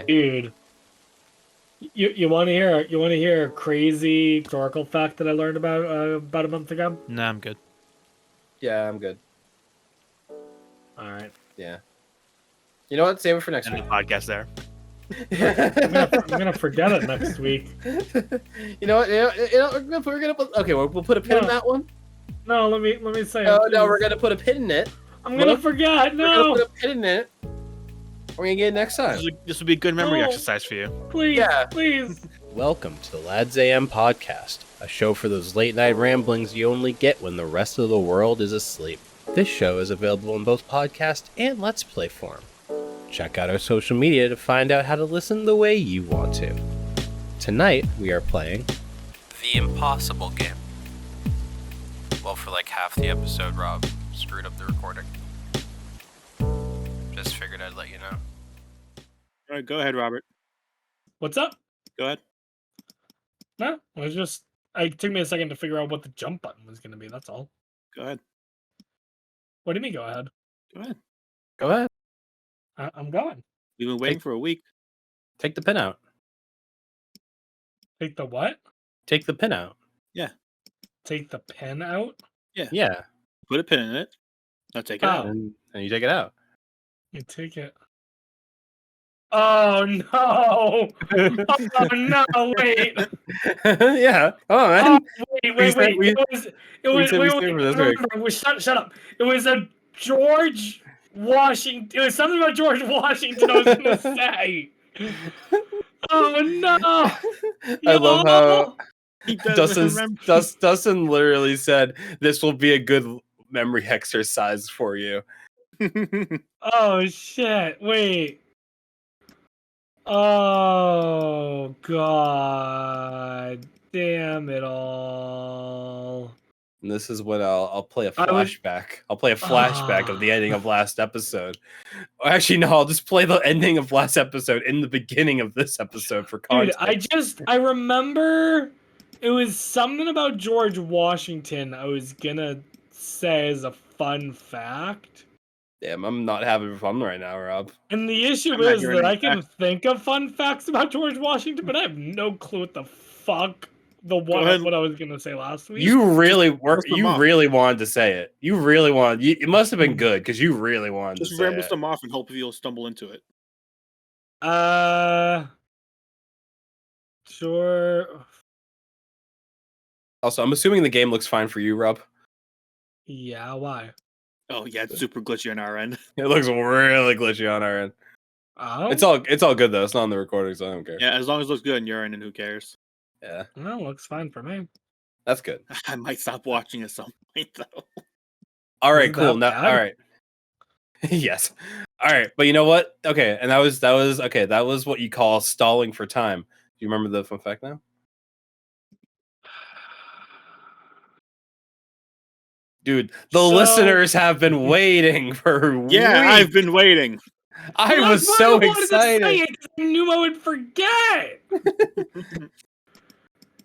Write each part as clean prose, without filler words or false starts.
Dude, you want to hear a crazy historical fact that I learned about a month ago? Nah, I'm good. Yeah, I'm good. All right. Yeah. You know what? Save it for next End week. the podcast there. I'm gonna forget it next week. You know what? We're gonna put, okay. We'll put a pin in No. that one. No, let me say. Oh it, no, please. we're gonna put a pin in it. I'm gonna forget. We're No, gonna put a pin in it. We're gonna get it next time. This would be a good memory No. exercise for you. please, Yeah. please. Welcome to the Lads AM podcast, a show for those late night ramblings you only get when the rest of the world is asleep. This show is available in both podcast and Let's Play form. Check out our social media to find out how to listen the way you want to. Tonight, we are playing The Impossible Game. Well, for like half the episode, Rob screwed up the recording. Just figured I'd let you know. All right, go ahead, Robert. What's up? Go ahead. No, it took me a second to figure out what the jump button was gonna be. That's all. Go ahead. What do you mean? Go ahead. Go ahead. Go ahead. I'm going. We've been waiting for a week. Take the pin out. Take the what? Take the pin out. Take the pen out? Yeah. Put a pin in it. Now take it Oh. out. And you take it out. You take it. Oh no! Oh no! Wait! Yeah. Oh, man. Oh, wait! We said- It was. we said we Wait! saved for this week. Shut up! It was a George Washington. It was something about George Washington. I was gonna say. Oh no! I love how He doesn't remember. Dustin literally said, "This will be a good memory exercise for you." Oh shit! Wait. Oh god! Damn it all! And this is when I'll play a I was- flashback. I'll play a flashback of the ending of last episode. Or actually, no, I'll just play the ending of last episode in the beginning of this episode for Dude, context. I remember it was something about George Washington I was gonna say as a fun fact. Damn, I'm not having fun right now, Rob. And the issue I'm not is hearing that I any can think of fun facts about George Washington, but I have no clue what the fuck ahead. what I was gonna say last week. You really List them off. really wanted to say it. You really wanted. It must have been good because you really wanted Just to say ramble it. some off and hope you'll stumble into it. Sure. Also, I'm assuming the game looks fine for you, Rob. Yeah, why? Oh yeah, it's super glitchy on our end. It looks really glitchy on our end. Oh, It's all good though. It's not on the recording, so I don't care. Yeah, as long as it looks good on your end, and who cares? Yeah, well, looks fine for me. that's good. I might stop watching at some point though. All right, Isn't cool. that Now, bad? all right. Yes. All right, but you know what? Okay, and that was okay. That was what you call stalling for time. Do you remember the fun fact now? Dude, the So- listeners have been waiting for Yeah, weeks. I've been waiting. I Well, was that's why so I wanted to say excited. it, 'cause I knew I would forget.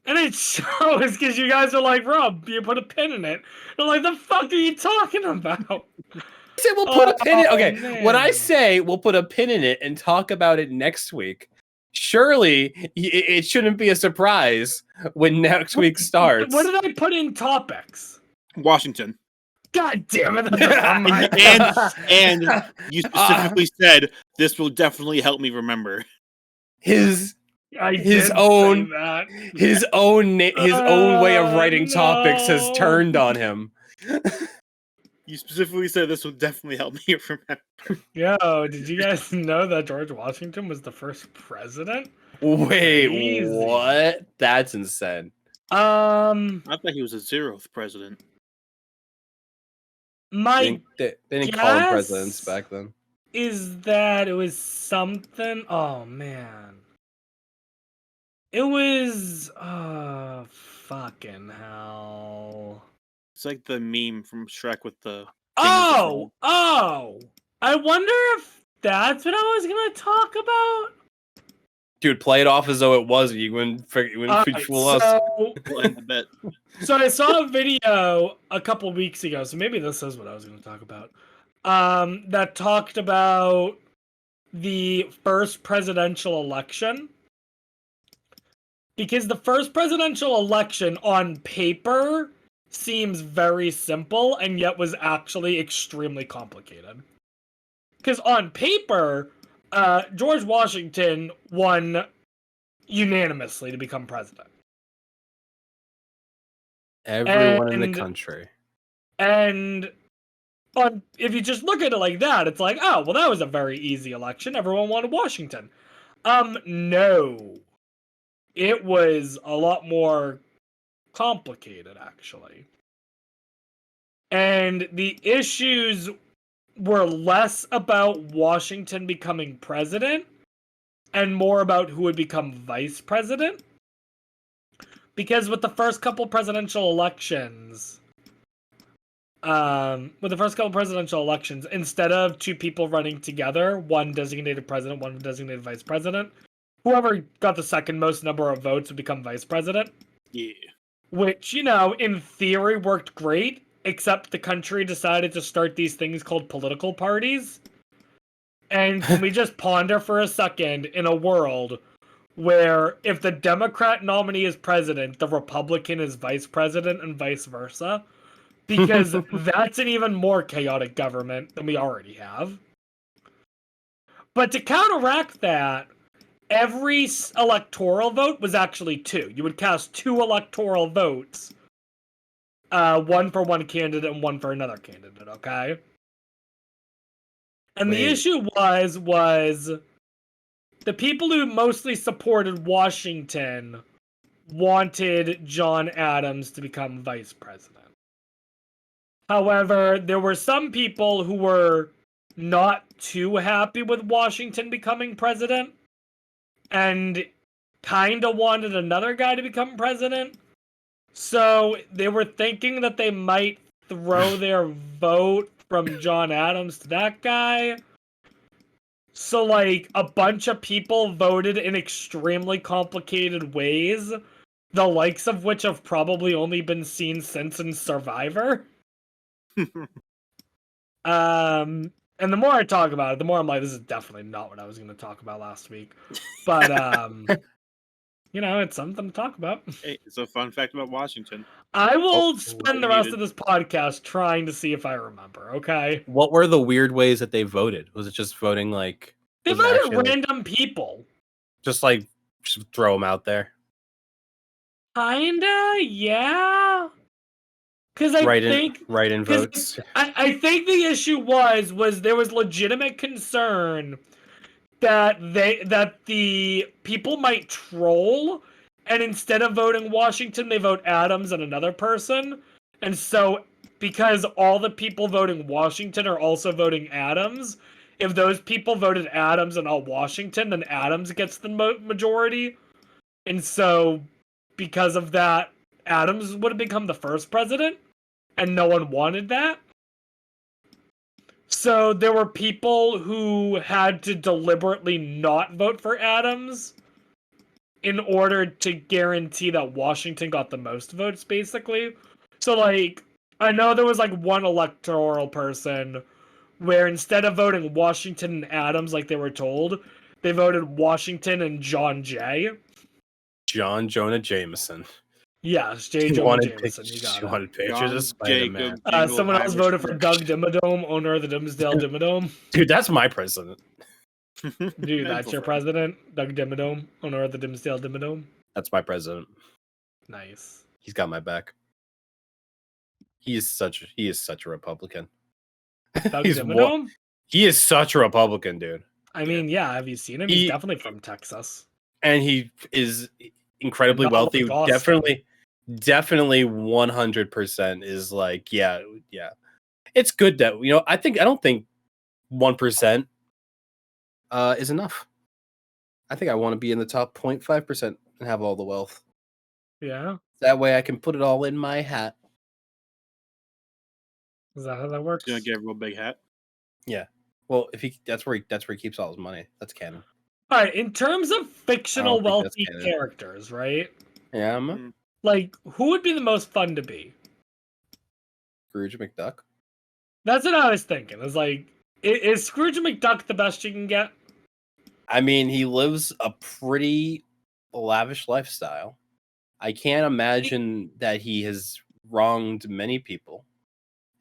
And it shows because you guys are like, Rob, you put a pin in it. I'm like, the fuck are you talking about? I say we'll put a pin in. Oh, Okay, when I man. say we'll put a pin in it and talk about it next week, surely it shouldn't be a surprise when next week starts. What did I put in topics? Washington. God damn it! that's on my- And you specifically said this will definitely help me remember. his I his did own- say that. his own way of writing topics has no. turned on him. You specifically said this will definitely help me remember. Yo, did you guys know that George Washington was the first president? Wait, Crazy. what? That's insane. I thought he was the 0th president. My They didn't call him guess- presidents back then. is that it was something. Oh man, it was. Fucking hell. It's like the meme from Shrek with the. Oh, I wonder if that's what I was gonna talk about. Dude, play it off as though it was. You wouldn't Alright, fool us. We'll end the bet. So I saw a video a couple weeks ago, so maybe this is what I was going to talk about. That talked about the first presidential election. Because the first presidential election on paper seems very simple and yet was actually extremely complicated. Because on paper, George Washington won unanimously to become president. Everyone in the And- country. And if you just look at it like that, it's like, oh, well, that was a very easy election. Everyone wanted Washington. No. It was a lot more complicated, actually. And the issues were less about Washington becoming president and more about who would become vice president. Because with the first couple presidential elections, instead of two people running together, one designated president, one designated vice president, whoever got the second most number of votes would become vice president. Yeah. Which, in theory worked great, except the country decided to start these things called political parties. And can we just ponder for a second in a world where if the Democrat nominee is president, the Republican is vice president and vice versa? Because that's an even more chaotic government than we already have. But to counteract that, every electoral vote was actually 2. You would cast 2 electoral votes. One for one candidate and one for another candidate, okay? And the issue was the people who mostly supported Washington wanted John Adams to become vice president. However, there were some people who were not too happy with Washington becoming president and kind of wanted another guy to become president. So they were thinking that they might throw their vote from John Adams to that guy. So, a bunch of people voted in extremely complicated ways, the likes of which have probably only been seen since in Survivor. And the more I talk about it, the more I'm like, this is definitely not what I was going to talk about last week. But, it's something to talk about. Hey, it's a fun fact about Washington. I will spend the rest of this podcast trying to see if I remember, okay? What were the weird ways that they voted? Was it just voting They voted random people. Just throw them out there? Kinda, yeah. Because I think write-in votes. I think the issue was there was legitimate concern that the people might troll, and instead of voting Washington, they vote Adams and another person. And so, because all the people voting Washington are also voting Adams, if those people voted Adams and all Washington, then Adams gets the majority. And so, because of that, Adams would have become the first president, and no one wanted that. So there were people who had to deliberately not vote for Adams in order to guarantee that Washington got the most votes, basically. So, I know there was, one electoral person where instead of voting Washington and Adams like they were told, they voted Washington and John Jay. John Jonah Jameson. Yes, J. Jonah Jameson. You got it. Wanted pictures of Spider-Man. Someone else voted for Doug Dimmadome, owner of the Dimsdale Dimmadome. Dude, that's my president. Dude, that's your president? Doug Dimmadome, owner of the Dimsdale Dimmadome? That's my president. Nice. He's got my back. He is such a Republican. Doug Dimmadome? He is such a Republican, dude. I mean, yeah, have you seen him? He's definitely from Texas. And he is incredibly wealthy. Definitely 100% is yeah. It's good that, I don't think 1% is enough. I think I want to be in the top 0.5% and have all the wealth. Yeah. That way I can put it all in my hat. Is that how that works? Gonna get a real big hat. Yeah. Well, that's where he keeps all his money. That's canon. All right, in terms of fictional wealthy characters, right? Yeah. Who would be the most fun to be? Scrooge McDuck. That's what I was thinking. It's is Scrooge McDuck the best you can get? I mean, he lives a pretty lavish lifestyle. I can't imagine that he has wronged many people.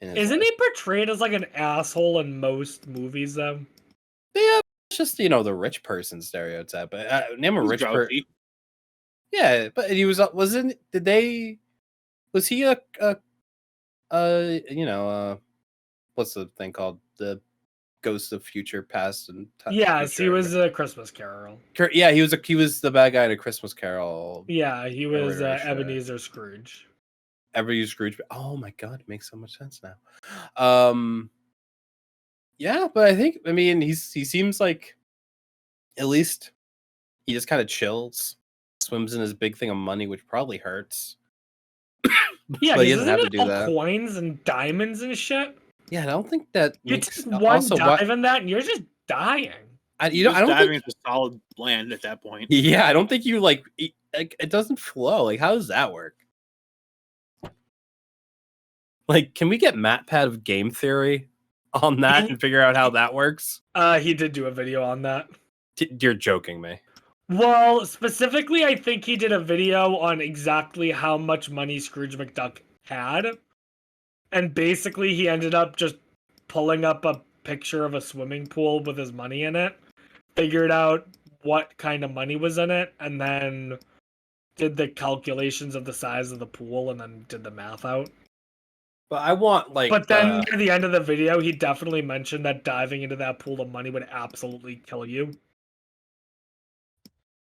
In his Isn't life. he portrayed as like an asshole in most movies though? Yeah, it's just the rich person stereotype. Name a He's rich person. grouchy. Yeah, but he wasn't. Did they? Was he what's the thing called? The Ghost of Future Past and Yes, he Future. was a Christmas Carol. Yeah, he was the bad guy in A Christmas Carol. Yeah, he was Right. Ebenezer Scrooge. Ebenezer Scrooge. Oh my god, it makes so much sense now. Yeah, but I mean he seems like at least he just kind of chills, swims in his big thing of money, which probably hurts. Yeah, But he because doesn't have isn't to it do all that. coins and diamonds and shit? Yeah, I don't think that You makes take one also dive what in that and you're just dying. I Just don't diving think into solid land at that point. yeah, I don't think you like it doesn't flow. Like how does that work? Like can we get MatPat of game theory on that and figure out how that works? He did do a video on that. You're joking me. Well, specifically, I think he did a video on exactly how much money Scrooge McDuck had. And basically, he ended up just pulling up a picture of a swimming pool with his money in it, figured out what kind of money was in it, and then did the calculations of the size of the pool and then did the math out. But I want like But then at the end of the video, he definitely mentioned that diving into that pool of money would absolutely kill you.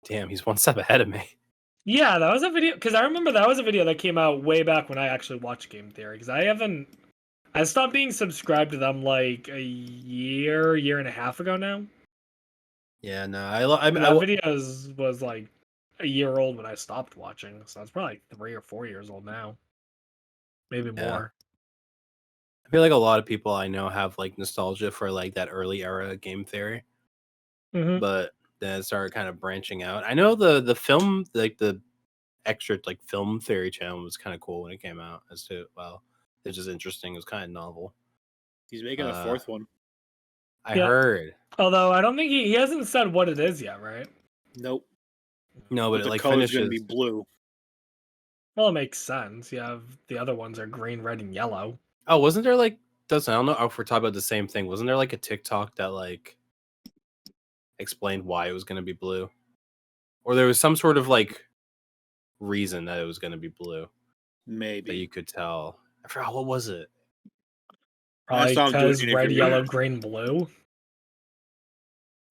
damn, he's one step ahead of me. Yeah, that was a video because I remember that was a video that came out way back when I actually watched Game Theory. Because I stopped being subscribed to them like a year and a half ago now. Yeah, no, That video was like a year old when I stopped watching, so it's probably like 3 or 4 years old now, maybe Yeah. more. I feel like a lot of people I know have like nostalgia for like that early era Game Theory, Mhm. but then it started kind of branching out. I know the film, like the extra like film theory channel was kind of cool when it came out. As to it's just interesting. It was kind of novel. He's making a fourth one. I Yeah. heard. Although I don't think he hasn't said what it is yet, right? Nope. No, but the it like color's finishes. gonna be blue. Well, it makes sense. You have the other ones are green, red, and yellow. Oh, wasn't there like? I don't know if we're talking about the same thing. Wasn't there like a TikTok that like explained why it was going to be blue, or there was some sort of like reason that it was going to be blue that Maybe. you could tell. I forgot what was it. Probably saw him do an because red, interview. yellow, green, blue.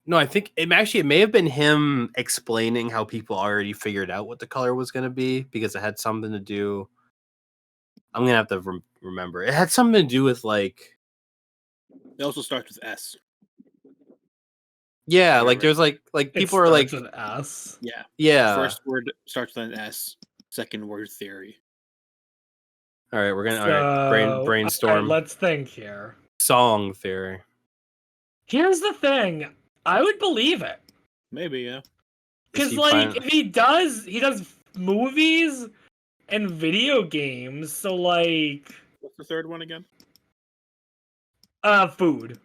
No, I think it may have been him explaining how people already figured out what the color was going to be because it had something to do. I'm gonna have to remember. It had something to do with like. It also starts with S. Yeah, like Whatever. there's like It people are like starts with S. Yeah. yeah. First word starts with an S. Second word theory. All right, we're gonna So, brainstorm. all right, let's think here. Song theory. Here's the thing. I would believe it. Maybe, yeah. Because, he like, fin- if he does movies and video games. So, like, What's the third one again? food.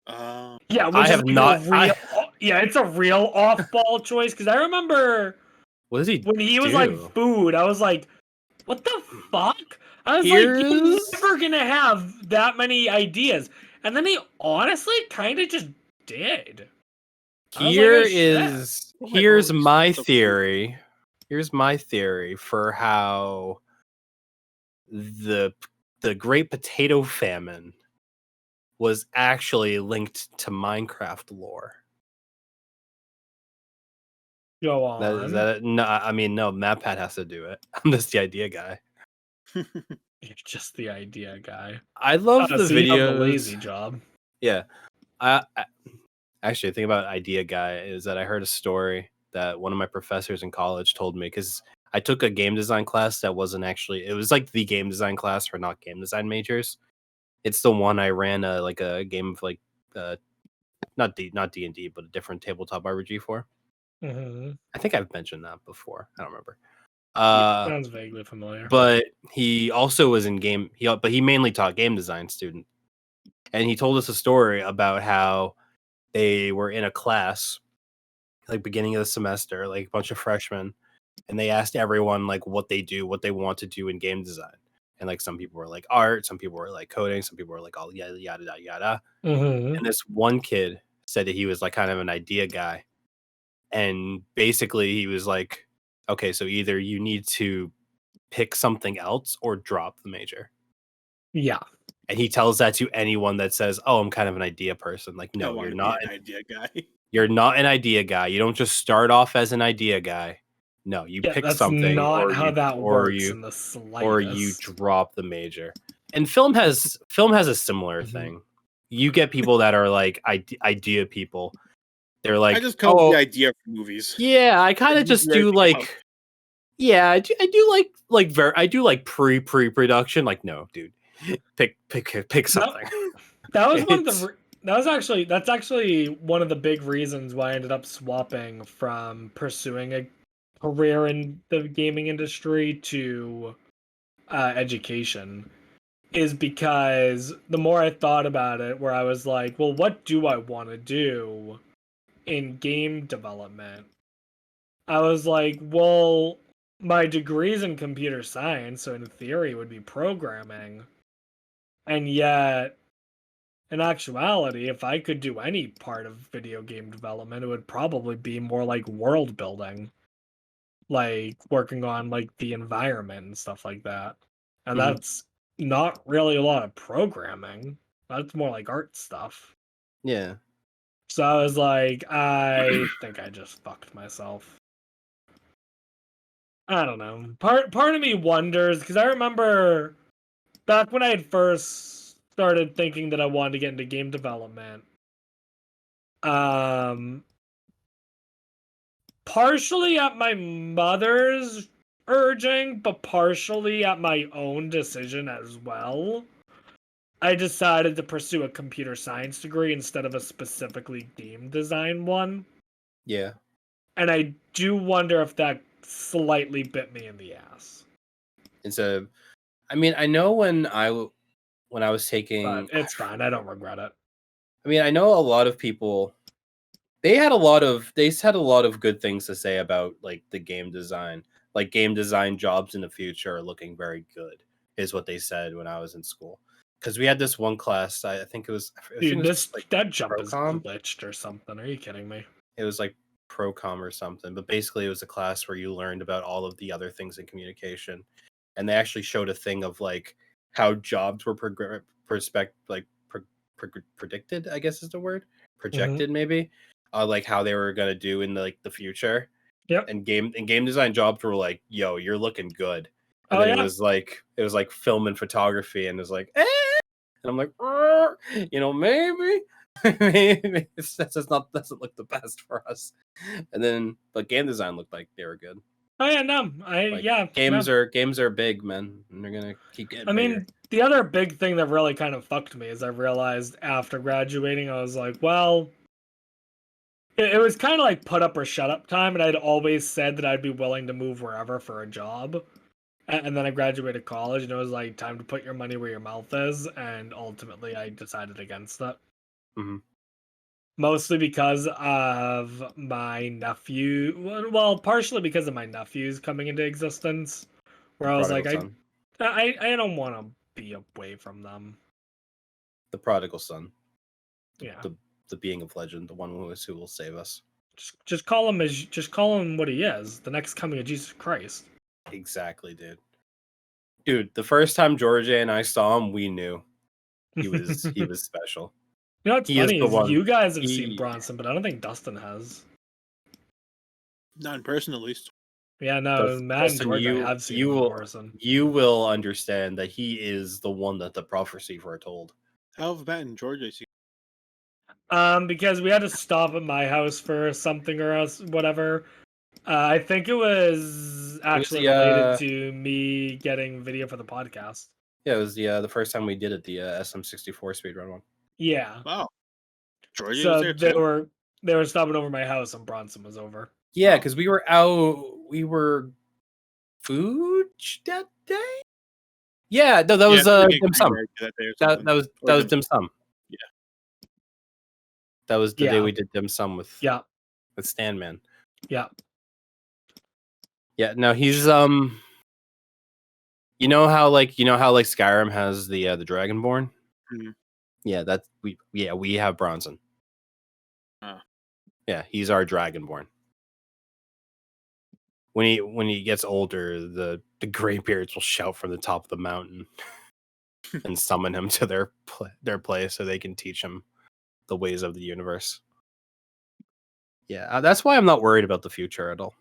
Yeah, which I is have like not- a real, yeah, it's a real off-ball choice. Because I remember What does he when he was do? like food, I was like, what the fuck? I was like, Here's- he's never gonna have that many ideas. And then he honestly kind of just did. I was like, Here oh, shit. is Oh my here's God, my so cool. theory. Here's my theory for how the Great Potato Famine was actually linked to Minecraft lore. Go on. Is that it? No, I mean no. MatPat has to do it. I'm just the idea guy. You're just the idea guy. I love the So you have videos. the lazy job. Yeah, actually, the thing about idea guy is that I heard a story that one of my professors in college told me because I took a game design class that wasn't actually. It was like the game design class for not game design majors. It's the one I ran like a game of like not D&D but a different tabletop RPG for. Mm-hmm. I think I've mentioned that before. I don't remember. Sounds vaguely familiar. But he also was in game. But he mainly taught game design student, and he told us a story about how they were in a class like beginning of the semester, like a bunch of freshmen, and they asked everyone like what they do, what they want to do in game design. And like some people were like art, some people were like coding, some people were like all yada yada yada yada. Mm-hmm. And this one kid said that he was like kind of an idea guy. And basically he was like, okay, so either you need to pick something else or drop the major. Yeah. And he tells that to anyone that says, "Oh, I'm kind of an idea person." Like, I no, want you're to not. be an idea guy. You're not an idea guy. You don't just start off as an idea guy. No, you Yeah, pick that's something, not how that works you in the slightest. or you drop the major. And film has a similar Mhm. thing. You get people that are like idea people. They're like, I just come up with oh the idea for movies. yeah, I kind of Just just write do it like, out. yeah, I do I do like pre-production. Like, no, dude, pick something. That was one of It's- the. That's actually one of the big reasons why I ended up swapping from pursuing a career in the gaming industry to education, is because the more I thought about it, where I was like, well, what do I want to do in game development? I was like, well, my degree's in computer science, so in theory it would be programming. And yet, in actuality, if I could do any part of video game development, it would probably be more like world building, like working on like the environment and stuff like that. And Mhm. that's not really a lot of programming. That's more like art stuff. yeah. So I was like, I think I just fucked myself. I don't know. Part of me wonders because I remember back when I had first started thinking that I wanted to get into game development. Partially at my mother's urging, but partially at my own decision as well. I decided to pursue a computer science degree instead of a specifically game design one. Yeah. And I do wonder if that slightly bit me in the ass. I mean, I know when I was taking, But it's fine. I don't regret it. I mean, I know a lot of people. They had a lot of good things to say about like the game design. Like game design jobs in the future are looking very good, is what they said when I was in school. Because we had this one class, I think it was, Dude, just, like that jump is Procom. glitched or something. Are you kidding me? It was like Procom or something, but basically it was a class where you learned about all of the other things in communication, and they actually showed a thing of like how jobs were predicted, I guess is the word, projected maybe, like how they were gonna do in like the future. Yep. And game design jobs were like, yo, you're looking good. And Oh, then yeah. it was like film and photography, and it was like, and I'm like, maybe. Maybe that's not doesn't look the best for us. And then, but game design looked like they were good. Oh yeah, no, Like, games are big, man, and they're gonna keep getting I bigger. mean, the other big thing that really kind of fucked me is I realized after graduating, I was like, well, it was kind of like put up or shut up time, and I'd always said that I'd be willing to move wherever for a job. And then I graduated college, and it was like time to put your money where your mouth is, and ultimately I decided against that. Mhm. Mostly because of my nephew. Well, partially because of my nephews coming into existence, where I was like, Prodigal son. I don't want to be away from them. The prodigal son, Yeah, the being of legend, the one who will save us. just call him what he is, the next coming of Jesus Christ. Exactly, dude. The first time Georgia and I saw him, we knew he was special. You know what's He is funny the is one. you guys have seen He- Bronson, but I don't think Dustin has. Not in person, at least. Yeah, no, Matt and Dustin, George, you- I have seen you him in will- person. You will understand that he is the one that the prophecy foretold. How have Matt and George I see? Because we had to stop at my house for something or else, whatever. I think it was actually related to me getting video for the podcast. Yeah, it was the first time we did it, the SM64 speedrun one. Yeah. Wow. George was So there they too. were stopping over my house and Bronson was over. Yeah, because we were food that day. Yeah, no, that was I think dim sum. that day or That something. was Or dim sum. Yeah. That was the day Yeah. we did dim sum with. Yeah. with Stanman. Yeah. Yeah, no, he's you know how Skyrim has the Dragonborn? Mhm. Yeah, we have Bronson. Oh. Yeah, he's our Dragonborn. When he gets older, the Greybeards will shout from the top of the mountain and summon him to their place so they can teach him the ways of the universe. Yeah, that's why I'm not worried about the future at all.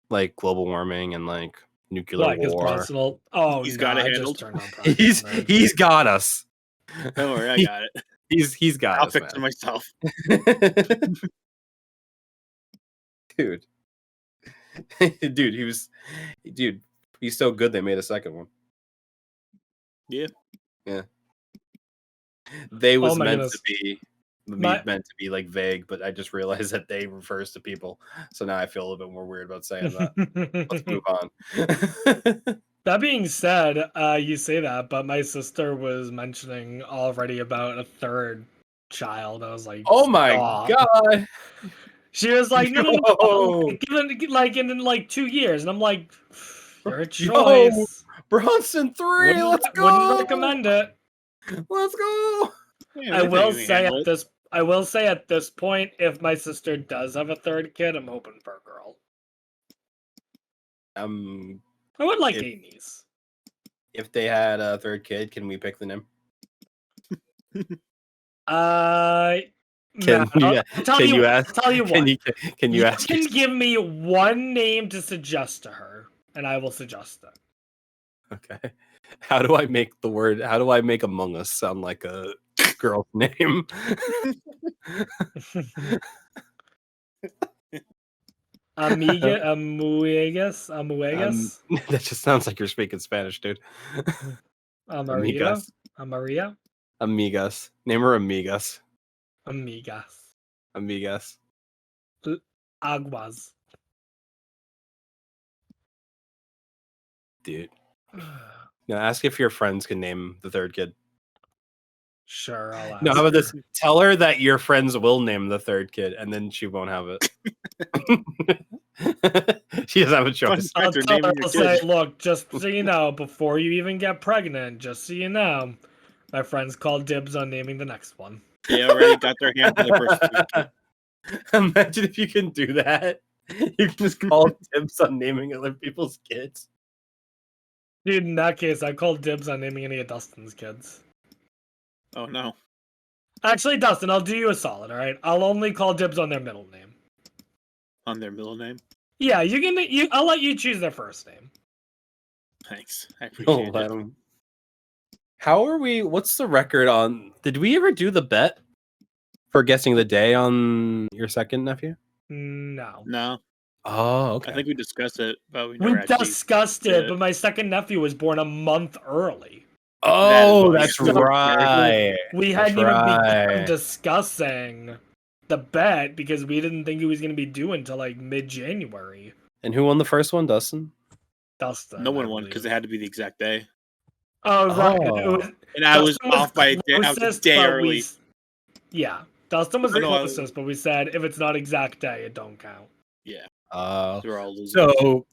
Like global warming and like nuclear Like his war. personal. Oh, He's no, got it I handled. just turned on Prime. He's got us. Don't worry, I got it. He's got I'll us, fix it man. myself. Dude. Dude, he's so good they made a second one. Yeah. They was my meant goodness. to be My- meant to be like vague, but I just realized that they refers to people. So now I feel a little bit more weird about saying that. Let's move on. That being said, you say that, but my sister was mentioning already about a third child. I was like, Oh my "Stop." god. She was like, no, Yo. given like in like 2 years, and I'm like, your Yo, choice. Bronson 3, Wouldn't, let's go. wouldn't recommend it. Let's go. Yeah, I they will think say handle at it. this point, if my sister does have a third kid, I'm hoping for a girl. I would like If- Amy's. If they had a third kid, can we pick the name? Can Matt, you- I'll tell can you, you what, ask- I'll tell you what. Can you ask? can give me one name to suggest to her, and I will suggest it. Okay. How do I make Among Us sound like a girl's name? Amuegas. That just sounds like you're speaking Spanish, dude. Amaria. Amaria. Amigas. Name her Amigas. Amigas. Amigas. Aguas. Dude. Now ask if your friends can name the third kid. Sure, I'll ask. No, how about her. this? Tell her that your friends will name the third kid, and then she won't have it. She doesn't have a choice. I'll After tell her, naming your I'll say, kid. look, just so you know, before you even get pregnant, just so you know, my friends called dibs on naming the next one. They already got their hands on the first two. Imagine if you can do that. You can just call dibs on naming other people's kids. Dude, in that case, I called dibs on naming any of Dustin's kids. Oh no. Actually, Dustin, I'll do you a solid, alright? I'll only call dibs on their middle name. On their middle name? Yeah, I'll let you choose their first name. Thanks. I Oh, appreciate it. how are we? What's the record on? Did we ever do the bet for guessing the day on your second nephew? No. No. Oh, okay. I think we discussed it, but we We never actually discussed did it, it. but my second nephew was born a month early. Oh, That is that's why you're so right. We That's hadn't even begun right. discussing the bet because we didn't think it was going to be due until like mid-January. And who won the first one, Dustin? Dustin. No I one won because it believe. had to be the exact day. Oh, right. It Oh. was, And I was Dustin off by a day. I was a closest, day but early. Yeah. Dustin was the No, I- closest, but we said if it's not exact day, it don't count. Yeah. Uh, They were all losers.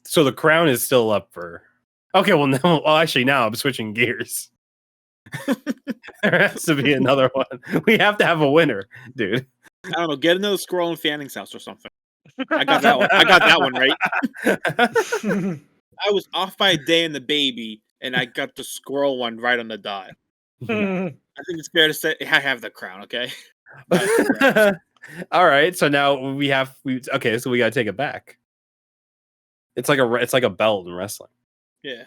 so the crown is still up for. Okay, well now, actually now I'm switching gears. There has to be another one. We have to have a winner, dude. I don't know. Get another squirrel in Fanning's house or something. I got that one. I got that one right. I was off by a day in the baby, and I got the squirrel one right on the dot. I think it's fair to say I have the crown. Okay. All right, so now okay, so we gotta take it back. It's like a belt in wrestling. Yeah.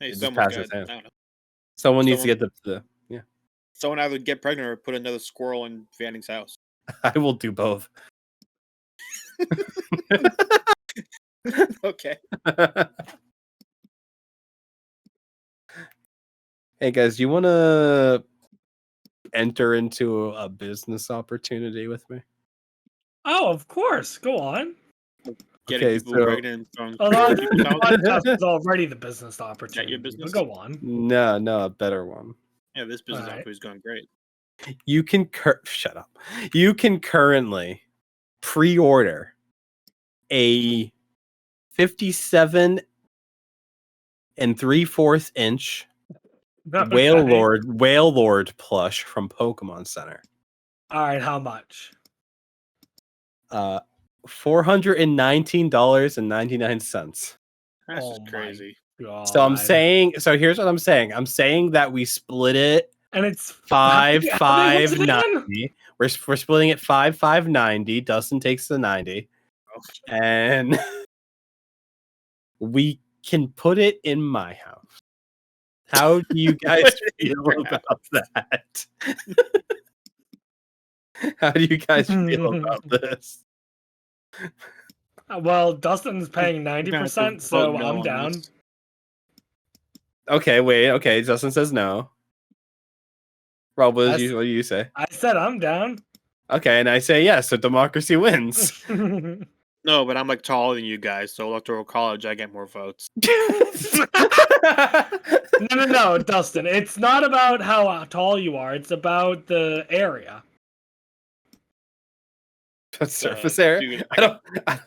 Hey, Just someone pass got, his hand. I don't know. Someone needs to get the yeah. Someone either get pregnant or put another squirrel in Fanning's house. I will do both. Okay. Hey guys, you want to enter into a business opportunity with me? Oh, of course. Go on. Getting Okay, people so- pregnant and throwing Although people's the house. podcast is already the business opportunity. business? But go on. No, a better one. Yeah, this business Alright. opportunity is going great. You can shut up. You can currently pre-order a 57 and 3/4 inch Whale Lord plush from Pokemon Center. All right, how much? $419.99. That's Oh just my crazy. God. So here's what I'm saying. I'm saying that we split it And it's five how many five was it again? 90. We're splitting it 5,590. Dustin takes the 90. And we can put it in my house. How do you guys Put it in feel your about that? How do you guys feel about this? Well, Dustin's paying You're gonna have to 90%, so vote no I'm on down. this. Okay, wait. Okay, Justin says no. Rob, what do you say? I said I'm down. Okay, and I say yes, so democracy wins. No, but I'm like taller than you guys, so electoral college, I get more votes. No, Dustin. It's not about how tall you are. It's about the area. Surface area? Dude, I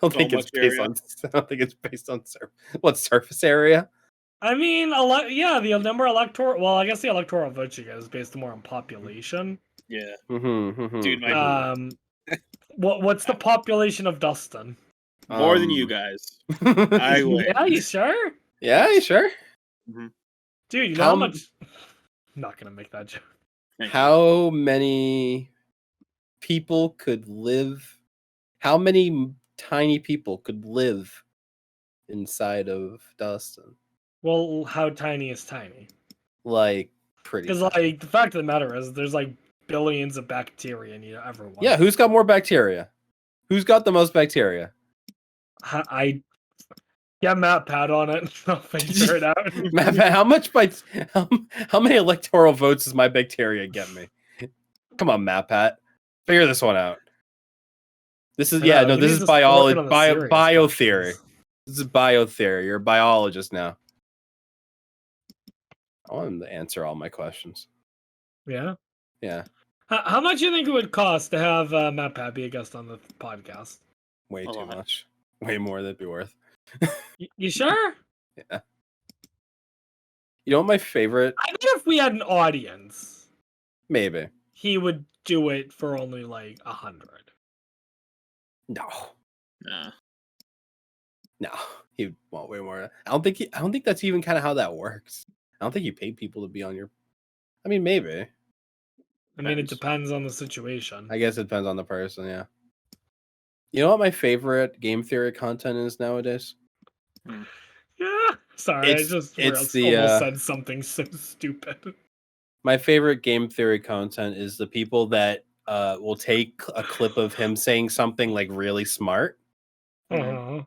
don't so think it's much based area. on. I don't think it's based on surface area. I mean, the number electoral. Well, I guess the electoral vote you get is based more on population. Yeah. Mm-hmm, Dude, my What's the population of Dustin? more than you guys. I win. Yeah, you sure? Yeah, you sure? Dude, you know How how much? I'm not gonna make that joke. Thank you. How many people could live? How many tiny people could live inside of Dustin? Well, how tiny is tiny? Like pretty. Because tiny. like the fact of the matter is, there's like billions of bacteria in everyone. Yeah, who's got more bacteria? Who's got the most bacteria? I get Matt Pat on it. I'll figure it out. Matt, how many electoral votes does my bacteria get me? Come on, Matt Pat. Figure this one out. This is I know, this we is need to start working on the serious biotheory. questions. This is biotheory. You're a biologist now. I want him to answer all my questions. Yeah. Yeah. How much do you think it would cost to have Matt Pat be a guest on the podcast? Way A too lot. much. Way more than it'd be worth. You sure? Yeah. You know what my favorite? I bet if we had an audience, Maybe. he would do it for only like 100. No. Nah. No. He want way more. I don't think that's even kind of how that works. I don't think you pay people to be on your. I mean, maybe. I mean, it Depends. depends on the situation. I guess it depends on the person. Yeah. You know what my favorite game theory content is nowadays? Yeah. Sorry, It's almost the said something so stupid. my favorite game theory content is the people that will take a clip of him saying something like really smart, and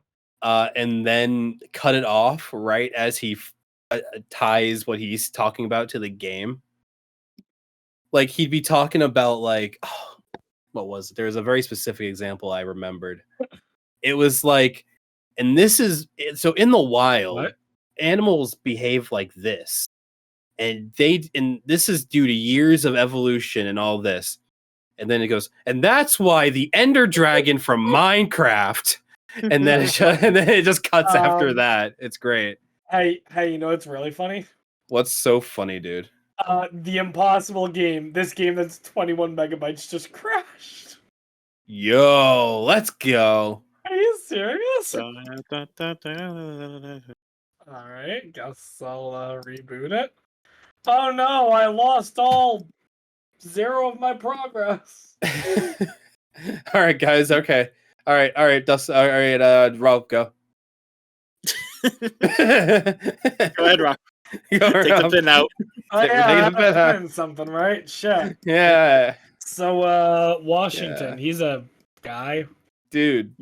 then cut it off right as he ties what he's talking about to the game. Like he'd be talking about like, what was it? There was a very specific example I remembered. It was like, and this is so in the wild, What? animals behave like this. And this is due to years of evolution and all this. And then it goes, and that's why the Ender Dragon from Minecraft. And then it just cuts after that. It's great. Hey, you know what's really funny? What's so funny, dude? The Impossible game. This game that's 21 megabytes just crashed. Yo, let's go. Are you serious? Da-da-da-da-da-da-da. Alright, guess I'll reboot it. Oh no, I lost all 0 of my progress. All right, guys. Okay. All right, Dustin. All right, Rob, go. Go ahead, Rob. Go, Take the Rob. pin out. Oh Take- yeah, take I the have pen to out. print something, right? Shit. Yeah, So, Washington, Yeah. he's a guy. dude.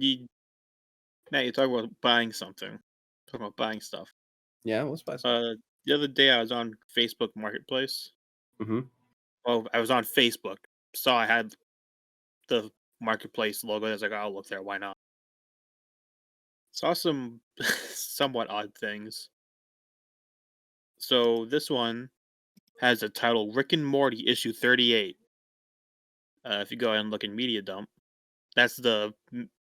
Matt, you're talking about buying something. Talking about buying stuff. Yeah, let's buy some. The other day I was on Facebook Marketplace. Mm-hmm. Well, I was on Facebook. Saw I had the Marketplace logo. I was like, I'll look there. Why not? Saw some somewhat odd things. So this one has the title Rick and Morty issue 38. If you go ahead and look in Media Dump, That's the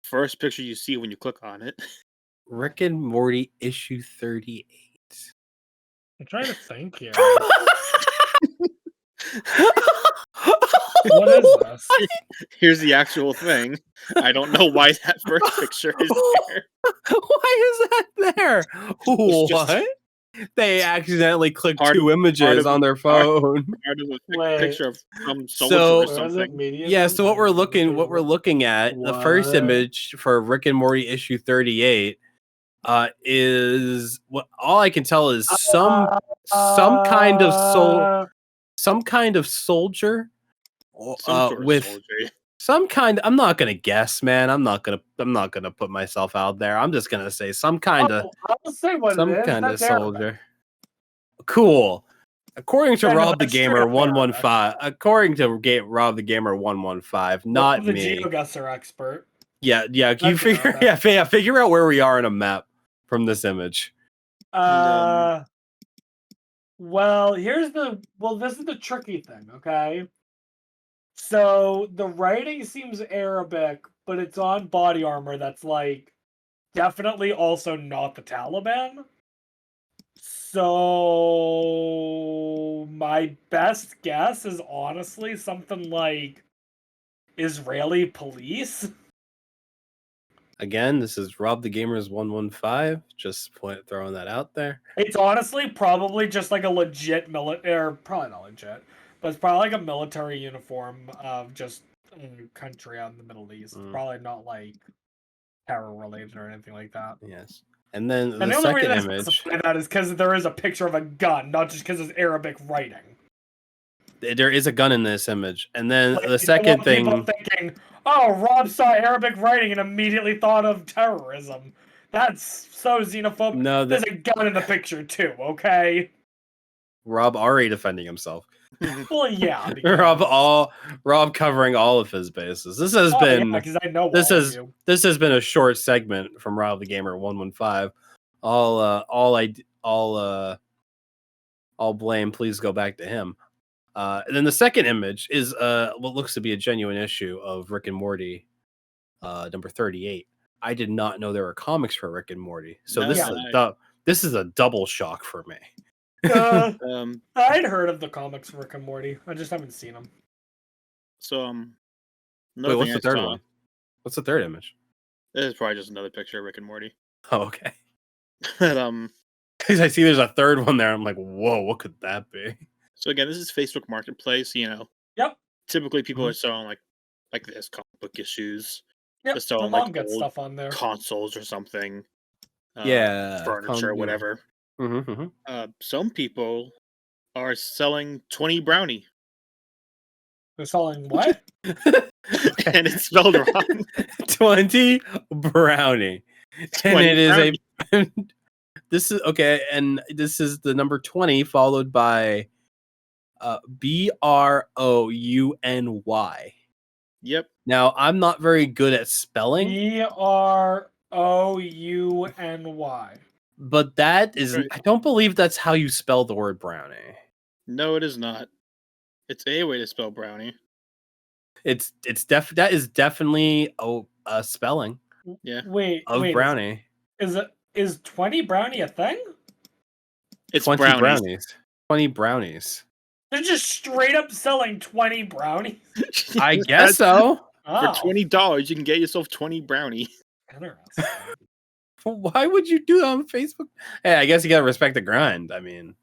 first picture you see when you click on it. Rick and Morty issue 38. I'm trying to think here. What is this? Here's the actual thing. I don't know why that first picture is there. Why is that there? It's just- What? They accidentally clicked Part- two part images of on the- their phone. Part of a Wait. picture of some So- soldier or Where is it? something. Media Yeah, so what we're Vampire looking at, the first What? image for Rick and Morty issue 38 is what all I can tell is some kind of some kind of soldier Some sort of with soldier. some kind. I'm not gonna guess, man. I'm not gonna put myself out there. I'm just gonna say some kind of I'll say what some it is. kind of That's Arabic. soldier. Cool. According to Yeah, no, Rob the that's Gamer straight up 115, according to Rob the Gamer 115, not the me. GeoGuessr expert. Yeah. Can you Okay, figure? okay. Yeah, figure out where we are on a map from this image. Well, this is the tricky thing, okay? So the writing seems Arabic, but it's on body armor that's like definitely also not the Taliban. So my best guess is honestly something like Israeli police. Again, this is Rob the Gamer's 115. Just throwing that out there. It's honestly probably just like a legit military, probably not legit, but it's probably like a military uniform of just a country out in the Middle East. Mm. Probably not like terror related or anything like that. Yes. And then And the the only second reason I image, specify that is because there is a picture of a gun, not just because it's Arabic writing. there is a gun in this image. And then Like, you the don't second want people thing, thinking, "Oh, Rob saw Arabic writing and immediately thought of terrorism." That's so xenophobic. no, There's a gun in the picture too. Okay. Rob already defending himself. Well, yeah. Rob covering all of his bases. This has been because I know this all of is- you. this has been a short segment from Rob the Gamer 115. All blame, please go back to him. And then the second image is what looks to be a genuine issue of Rick and Morty, number 38. I did not know there were comics for Rick and Morty, so No, this is a double shock for me. I'd heard of the comics Rick and Morty. I just haven't seen them. So Wait, what's the third one? What's the third image? This is probably just another picture of Rick and Morty. Oh, okay. But, Because I see there's a third one there. I'm like, whoa, what could that be? so again, this is Facebook Marketplace. Yep. Typically, people Mhm. are selling like this comic book issues, Yep. Just selling, my like, mom gets old stuff on there. consoles or something. Yeah, Furniture, whatever. Some people are selling 20 brownie, They're selling what? and it's spelled wrong. 20 brownie. And 20 it is brownie. a this is okay, and this is the number 20 followed by BROUNY. Yep. Now, I'm not very good at spelling, BROUNY. but that is Right. I don't believe that's how you spell the word brownie. No, it is not. It's a way to spell brownie. That is definitely a spelling Yeah. Wait, of brownie. Is 20 brownie a thing? It's 20 brownies. brownies. 20 brownies. They're just straight up selling 20 brownies. I guess so. Oh, For $20, you can get yourself 20 brownie. interesting. Why would you do that on Facebook? Hey, I guess you gotta respect the grind. I mean,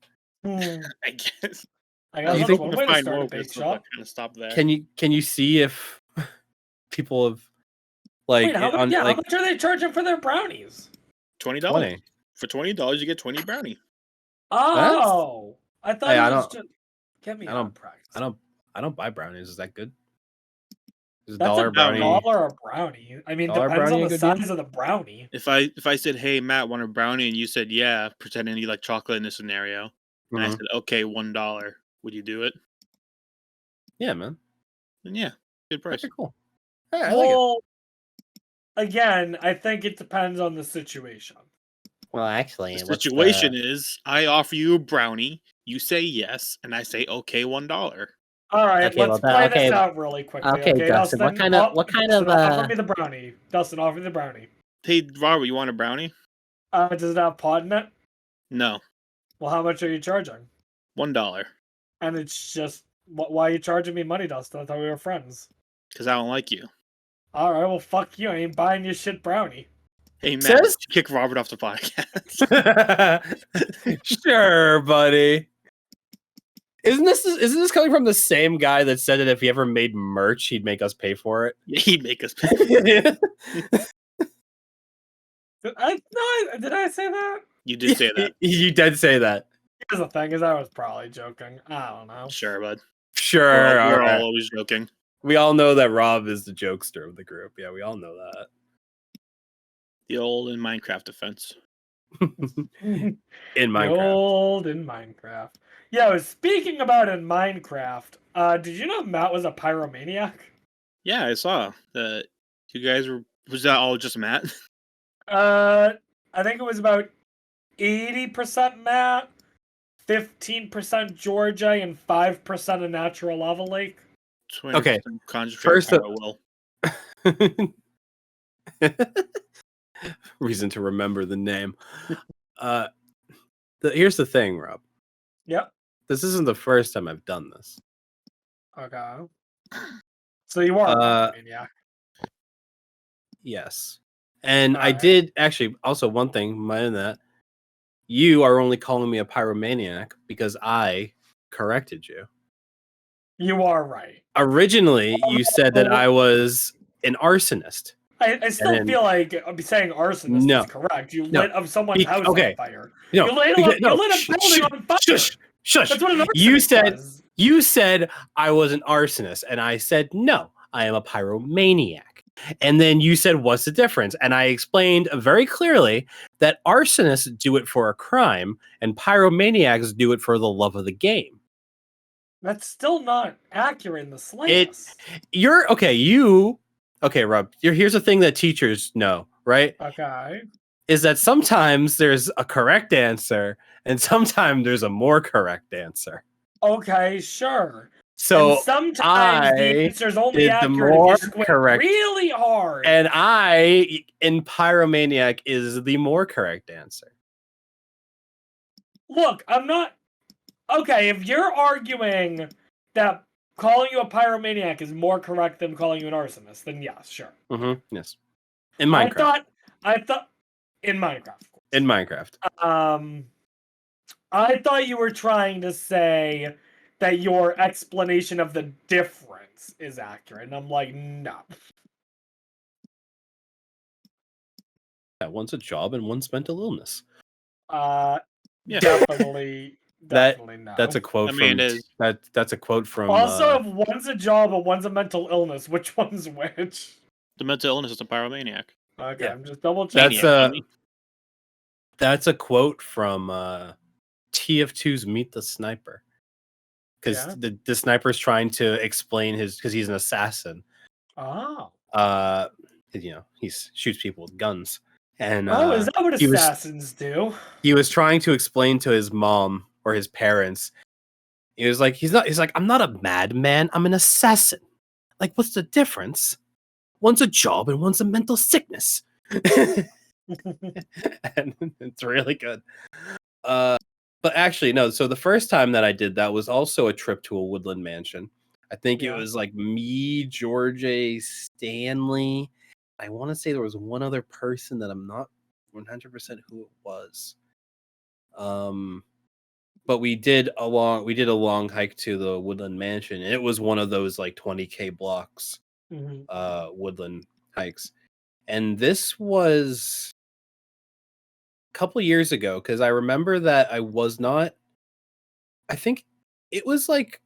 Hmm. I guess. I Do guess you that's think one to way to find start a more bake business shop. that kind of stop there. can you see if people have like Wait, how on like much are they charging for their brownies? $20. 20? For $20, you get 20 brownie. Oh, I thought Hey, it I was don't- just get me I out don't- of practice. I don't buy brownies. Is that good? Is a That's dollar a brownie? dollar a brownie. I mean, Dollar depends brownie on a the good deal? size of the brownie. If I said, "Hey Matt, want a brownie?" and you said, "Yeah," pretending you like chocolate in this scenario, and I Mhm. said, "Okay, $1," would you do it? Yeah, man. Then yeah, good price. Okay, cool. Hey, I like it. Well, again, I think it depends on the situation. Well, actually, The situation is, I offer you a brownie, you say yes, and I say, "Okay, $1." All right, Okay, let's well, play okay. this out really quickly. Okay, Okay, Dustin, what kind of Dustin, offer me the brownie. Dustin, offer me the brownie. Hey, Robert, you want a brownie? Does it have pod in it? No, Well, how much are you charging? $1. And it's just, why are you charging me money, Dustin? I thought we were friends. Because I don't like you. All right, well, fuck you. I ain't buying your shit brownie. Hey, Matt, Says- kick Robert off the podcast. Sure, buddy. Isn't this coming from the same guy that said that if he ever made merch, he'd make us pay for it? Yeah, he'd make us pay. Did I say that? You did say that. You did say that. Here's the thing: is I was probably joking. I don't know. Sure, bud. Sure. We're all right. all always joking. We all know that Rob is the jokester of the group. Yeah, we all know that. The old in Minecraft defense. In The Minecraft. old in Minecraft. Yeah, speaking about in Minecraft, did you know Matt was a pyromaniac? Yeah, I saw that. You guys were. Was that all just Matt? I think it was about 80% Matt, 15% Georgia, and 5% a natural lava lake. 20% Okay, concentrated first power will. Reason to remember the name. Here's the thing, Rob. Yep. This isn't the first time I've done this. Okay. So you are a pyromaniac. Yes. And I Alright. did actually also one thing, mind that you are only calling me a pyromaniac because I corrected you. You are right. Originally, you said that I was an arsonist. I still then- feel like saying arsonist No. is correct. You No. lit up someone's house Okay. on fire. No, You lit, because- you no, lit a shh, building shh, on fire. Shush, shush. That's what an arsonist You said- does. You said I was an arsonist, and I said no, I am a pyromaniac. And then you said, what's the difference? And I explained very clearly that arsonists do it for a crime, and pyromaniacs do it for the love of the game. That's still not accurate in the slightest. Okay, Rob, here's the thing that teachers know, right? Okay. Is that sometimes there's a correct answer, and sometimes there's a more correct answer. Okay, sure. So and sometimes I the answer's only did the accurate more if you squint correct- really hard. And I, in Pyromaniac, is the more correct answer. Look, I'm not... Okay, if you're arguing that calling you a pyromaniac is more correct than calling you an arsonist, then yes, sure. Mm-hmm. Yes. In Minecraft. I thought... In Minecraft, of course. In Minecraft. I thought you were trying to say that your explanation of the difference is accurate, and I'm like, no. Yeah, one's a job and one's mental illness. Yeah. Definitely no. That's a quote I mean, from it is. that's a quote from Also, if one's a job and one's a mental illness, which one's which? The mental illness is a pyromaniac. Okay, Yeah. I'm just double checking. that's a quote from TF2's Meet the Sniper. Because Yeah. the sniper's trying to explain because he's an assassin. Oh. He shoots people with guns. And Is that what he was- assassins do? he was trying to explain to his mom or his parents. He was like, he's like, I'm not a madman, I'm an assassin. Like, what's the difference? One's a job and one's a mental sickness. And it's really good. But actually, no. So the first time that I did that was also a trip to a woodland mansion. I think it Yeah. was like me, George A. Stanley. I want to say there was one other person that I'm not 100% who it was. But we did a long hike to the woodland mansion, and it was one of those like 20K blocks Mhm. woodland hikes. And this was a couple years ago, because I remember that I think it was like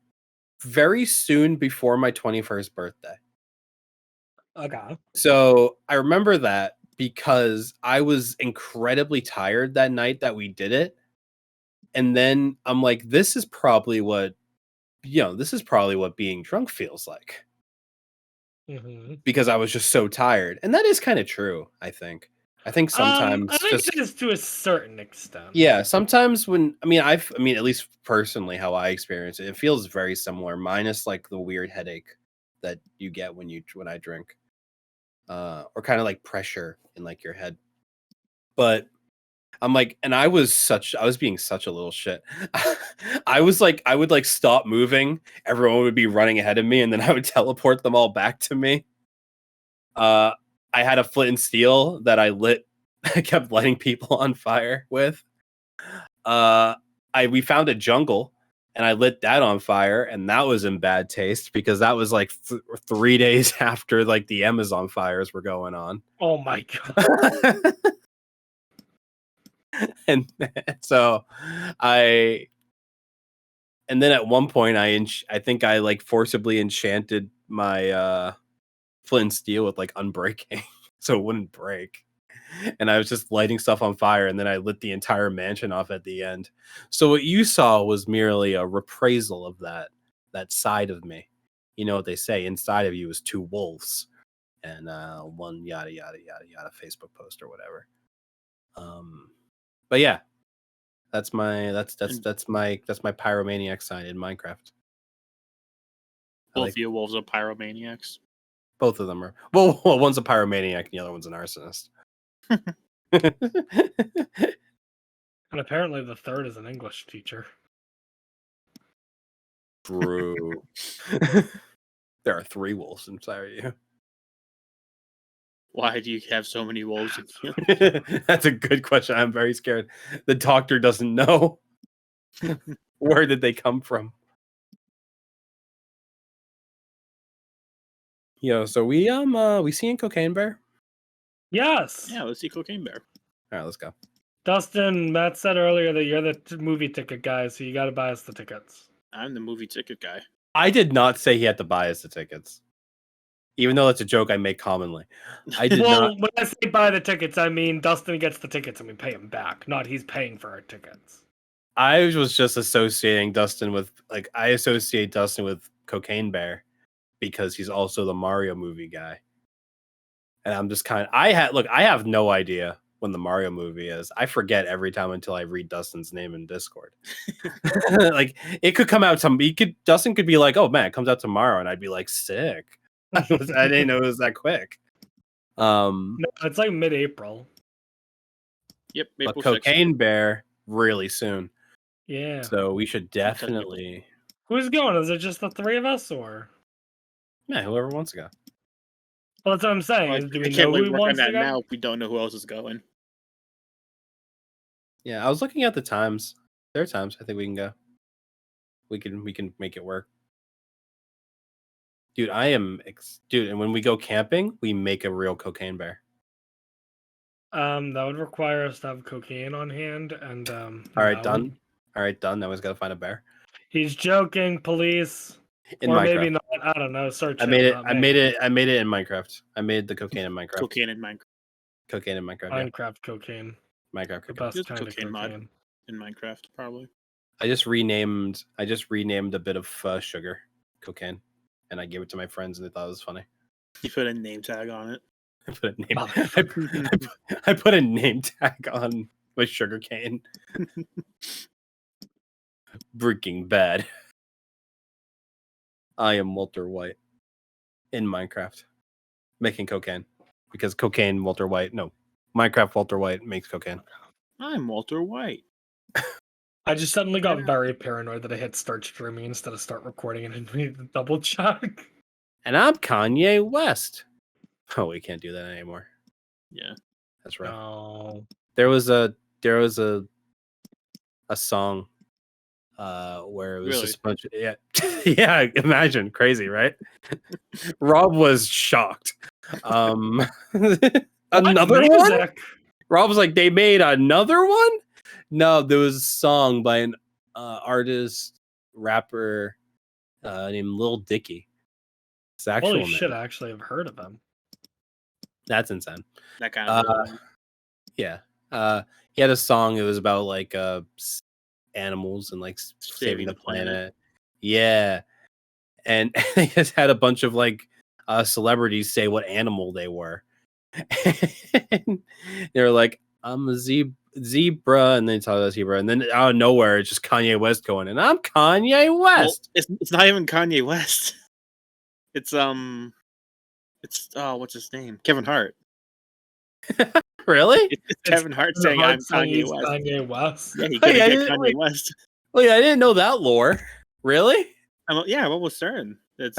very soon before my 21st birthday. Okay. So I remember that because I was incredibly tired that night that we did it. And then I'm like, this is probably what being drunk feels like, Mhm. because I was just so tired. And that is kind of true, I think. I think sometimes I think it is to a certain extent. yeah, sometimes when I mean at least personally how I experience it, it feels very similar, minus like the weird headache that you get when I drink. Or kind of like pressure in like your head. But I'm like, and I was being such a little shit. I was like, I would like stop moving, everyone would be running ahead of me, and then I would teleport them all back to me. I had a flint and steel that I lit, I kept lighting people on fire with. We found a jungle and I lit that on fire, and that was in bad taste because that was like 3 days after like the Amazon fires were going on. Oh my god. And so and then at one point I think I like forcibly enchanted my flint and steel with like unbreaking so it wouldn't break. And I was just lighting stuff on fire, and then I lit the entire mansion off at the end. So what you saw was merely a reprisal of that side of me. You know what they say, inside of you is 2 wolves and one yada yada yada yada Facebook post or whatever. But yeah, that's my pyromaniac sign in Minecraft. Both of you wolves are pyromaniacs. Both of them are well, one's a pyromaniac and the other one's an arsonist. And apparently the third is an English teacher. True. There are 3 wolves inside of you. Why do you have so many wolves in you? That's a good question. I'm very scared. The doctor doesn't know. Where did they come from? So we seeing Cocaine Bear? Yes. Yeah, let's see Cocaine Bear. All right, let's go. Dustin, Matt said earlier that you're the movie ticket guy, so you got to buy us the tickets. I'm the movie ticket guy. I did not say he had to buy us the tickets. Even though that's a joke I make commonly. I did not. When I say buy the tickets, I mean Dustin gets the tickets and we pay him back, not he's paying for our tickets. I was just associating Dustin with I associate Dustin with Cocaine Bear because he's also the Mario movie guy. And I'm just I have no idea when the Mario movie is. I forget every time until I read Dustin's name in Discord. Like it could come out Dustin could be like, "Oh man, it comes out tomorrow," and I'd be like, "Sick." I didn't know it was that quick. No, it's like mid-April. Yep, but April 6th. Cocaine Bear really soon. Yeah. So we should definitely. Who's going? Is it just the 3 of us, or? Yeah, whoever wants to go. Well, that's what I'm saying. Well, Do I we can't know really who work on wants to that go? now if we don't know who else is going. Yeah, I was looking at the times. There are times I think we can go. We can make it work. Dude, and when we go camping, we make a real Cocaine Bear. That would require us to have cocaine on hand, and All right, no. done. All right, done. Now he's got to find a bear. He's joking, police. In or Minecraft. maybe not. I don't know. Search. I made it in Minecraft. I made the cocaine in Minecraft. Cocaine in Minecraft. Cocaine in Minecraft. Minecraft cocaine. Minecraft The cocaine. best Just kind of cocaine mod. cocaine. In Minecraft, probably. I just renamed a bit of sugar, cocaine, and I gave it to my friends, and they thought it was funny. You put a name tag on it. I put a name. I put a name tag on my sugar cane. Breaking Bad. I am Walter White in Minecraft, making cocaine because cocaine Walter White. No, Minecraft Walter White makes cocaine. I'm Walter White. I just suddenly got very paranoid that I hit start streaming instead of start recording and I need to double check. And I'm Kanye West. Oh, we can't do that anymore. Yeah, that's right. No. There was a song where it was just a bunch of yeah, imagine, crazy, right? Rob was shocked. Another one? Rob was like, they made another one? No, there was a song by an artist, rapper named Lil Dicky. It's actual Holy name. shit, I actually have heard of them. That's insane. That kind of yeah. He had a song, it was about like animals and like saving the planet. Yeah. And he just had a bunch of like celebrities say what animal they were. And they were like, I'm a zebra, and then saw the zebra, and then out of nowhere, it's just Kanye West going, and I'm Kanye Well, West. it's not even Kanye West. It's what's his name? Kevin Hart. Really? It's Kevin Hart saying I'm Kanye he's West. Kanye West. Yeah, he Oh, gotta yeah, get Kanye wait. West. Oh yeah, I didn't know that lore. Really? Yeah, I'm almost certain. It's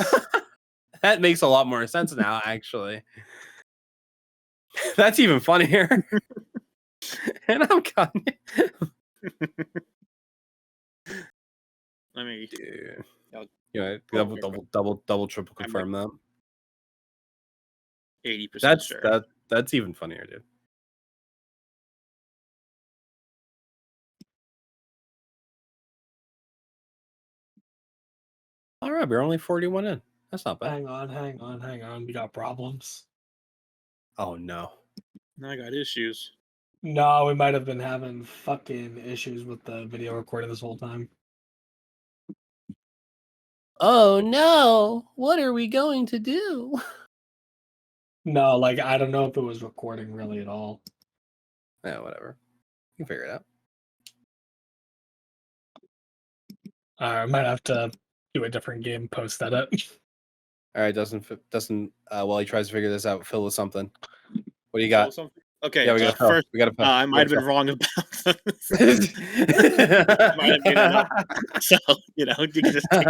That makes a lot more sense now, actually. That's even funnier. And I'm Kanye. let me Dude. I'll- Yeah, Oh, double, triple confirm that. 80% sure. That's even funnier, dude. All right, we're only 41 in. That's not bad. Hang on. We got problems. Oh no. Now I got issues. No, we might have been having fucking issues with the video recording this whole time. Oh no. What are we going to do? No, like I don't know if it was recording really at all. Yeah, whatever. You can figure it out. I might have to do a different game post edit. All right, Dustin, while he tries to figure this out, fill with something. What do you got? Okay, Yeah, we got first. We got to. I might have been wrong about this. Might have been enough. So you can just take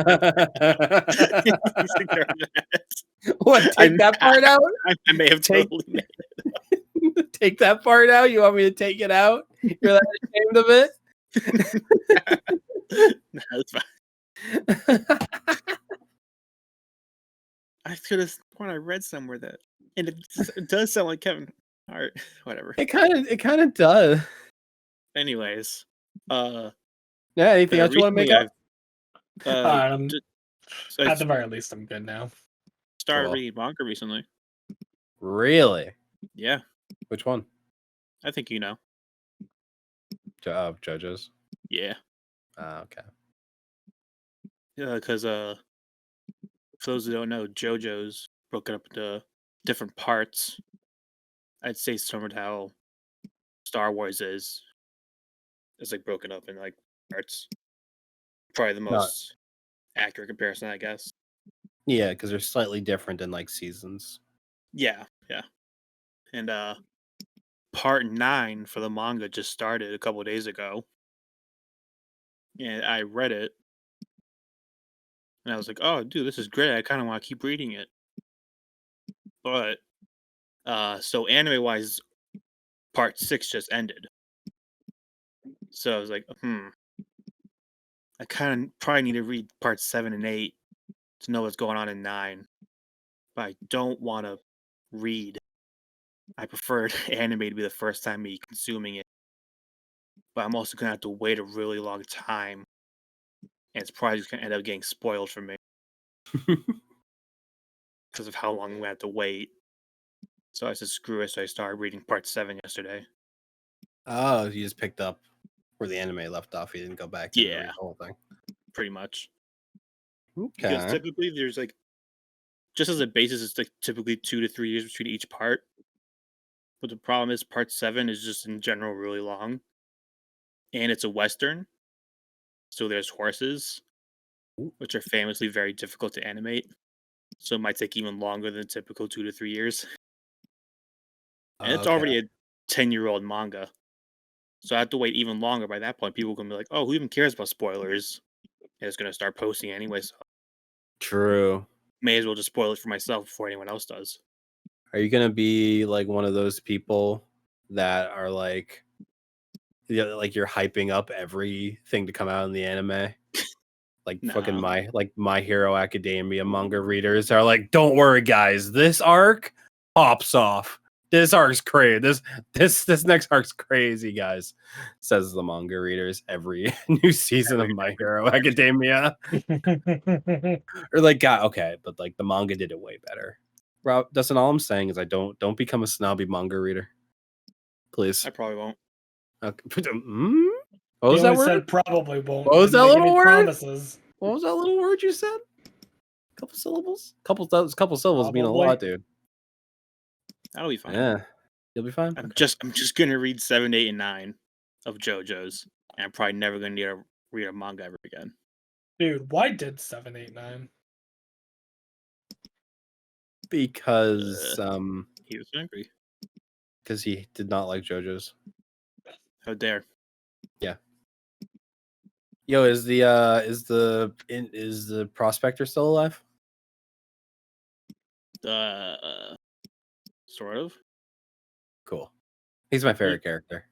What? Take that part out? I may have totally made it. Take that part out? You want me to take it out? You're that ashamed of it? No, that's fine. I could have sworn I read somewhere that, and it does sound like Kevin Hart. Whatever. It kind of does. Anyways, yeah. Anything else you want to make up? So At the very least, I'm good now. Started reading manga recently. Really? Yeah. Which one? I think you know. JoJo's. Yeah. Okay. Yeah, because for those who don't know, JoJo's broken up into different parts. I'd say similar to how Star Wars is. It's like broken up in like parts. Probably the most accurate comparison, I guess. Yeah, because they're slightly different in like seasons. Yeah. And part 9 for the manga just started a couple of days ago. And I read it. And I was like, oh, dude, this is great. I kind of want to keep reading it. But, so anime-wise, part 6 just ended. So I was like, I kind of probably need to read parts 7 and 8 to know what's going on in 9. But I don't want to read. I prefer anime to be the first time me consuming it. But I'm also going to have to wait a really long time. And it's probably just going to end up getting spoiled for me. Because of how long we had to wait. So I said, screw it. So I started reading part 7 yesterday. Oh, you just picked up where the anime left off. You didn't go back and read the whole thing. Pretty much. Okay. Because typically there's like, just as a basis, it's like typically 2 to 3 years between each part. But the problem is part 7 is just in general really long. And it's a Western. So there's horses, which are famously very difficult to animate. So it might take even longer than typical 2 to 3 years. And it's already a 10-year-old manga. So I have to wait even longer. By that point, people are going to be like, oh, who even cares about spoilers? And it's going to start posting anyway. So True. May as well just spoil it for myself before anyone else does. Are you going to be like one of those people that are like, like you're hyping up everything to come out in the anime? Like fucking My Hero Academia manga readers are like, don't worry, guys. This arc pops off. This arc's crazy. This next arc's crazy, guys. Says the manga readers every new season of My Hero Academia. Or like, God, okay, but like the manga did it way better. Rob, Dustin, all I'm saying is don't become a snobby manga reader, please. I probably won't. Okay. What was that word? Said probably won't. What was that little word? Promises. What was that little word you said? Couple syllables? Couple syllables mean a lot, dude. That'll be fine. Yeah, you'll be fine. I'm Okay. just gonna read 7, 8, and 9 of JoJo's, and I'm probably never gonna need to read a manga ever again. Dude, why did 789? Because He was angry. because he did not like JoJo's. How dare? Yo, is the prospector still alive? Sort of. Cool. He's my favorite character.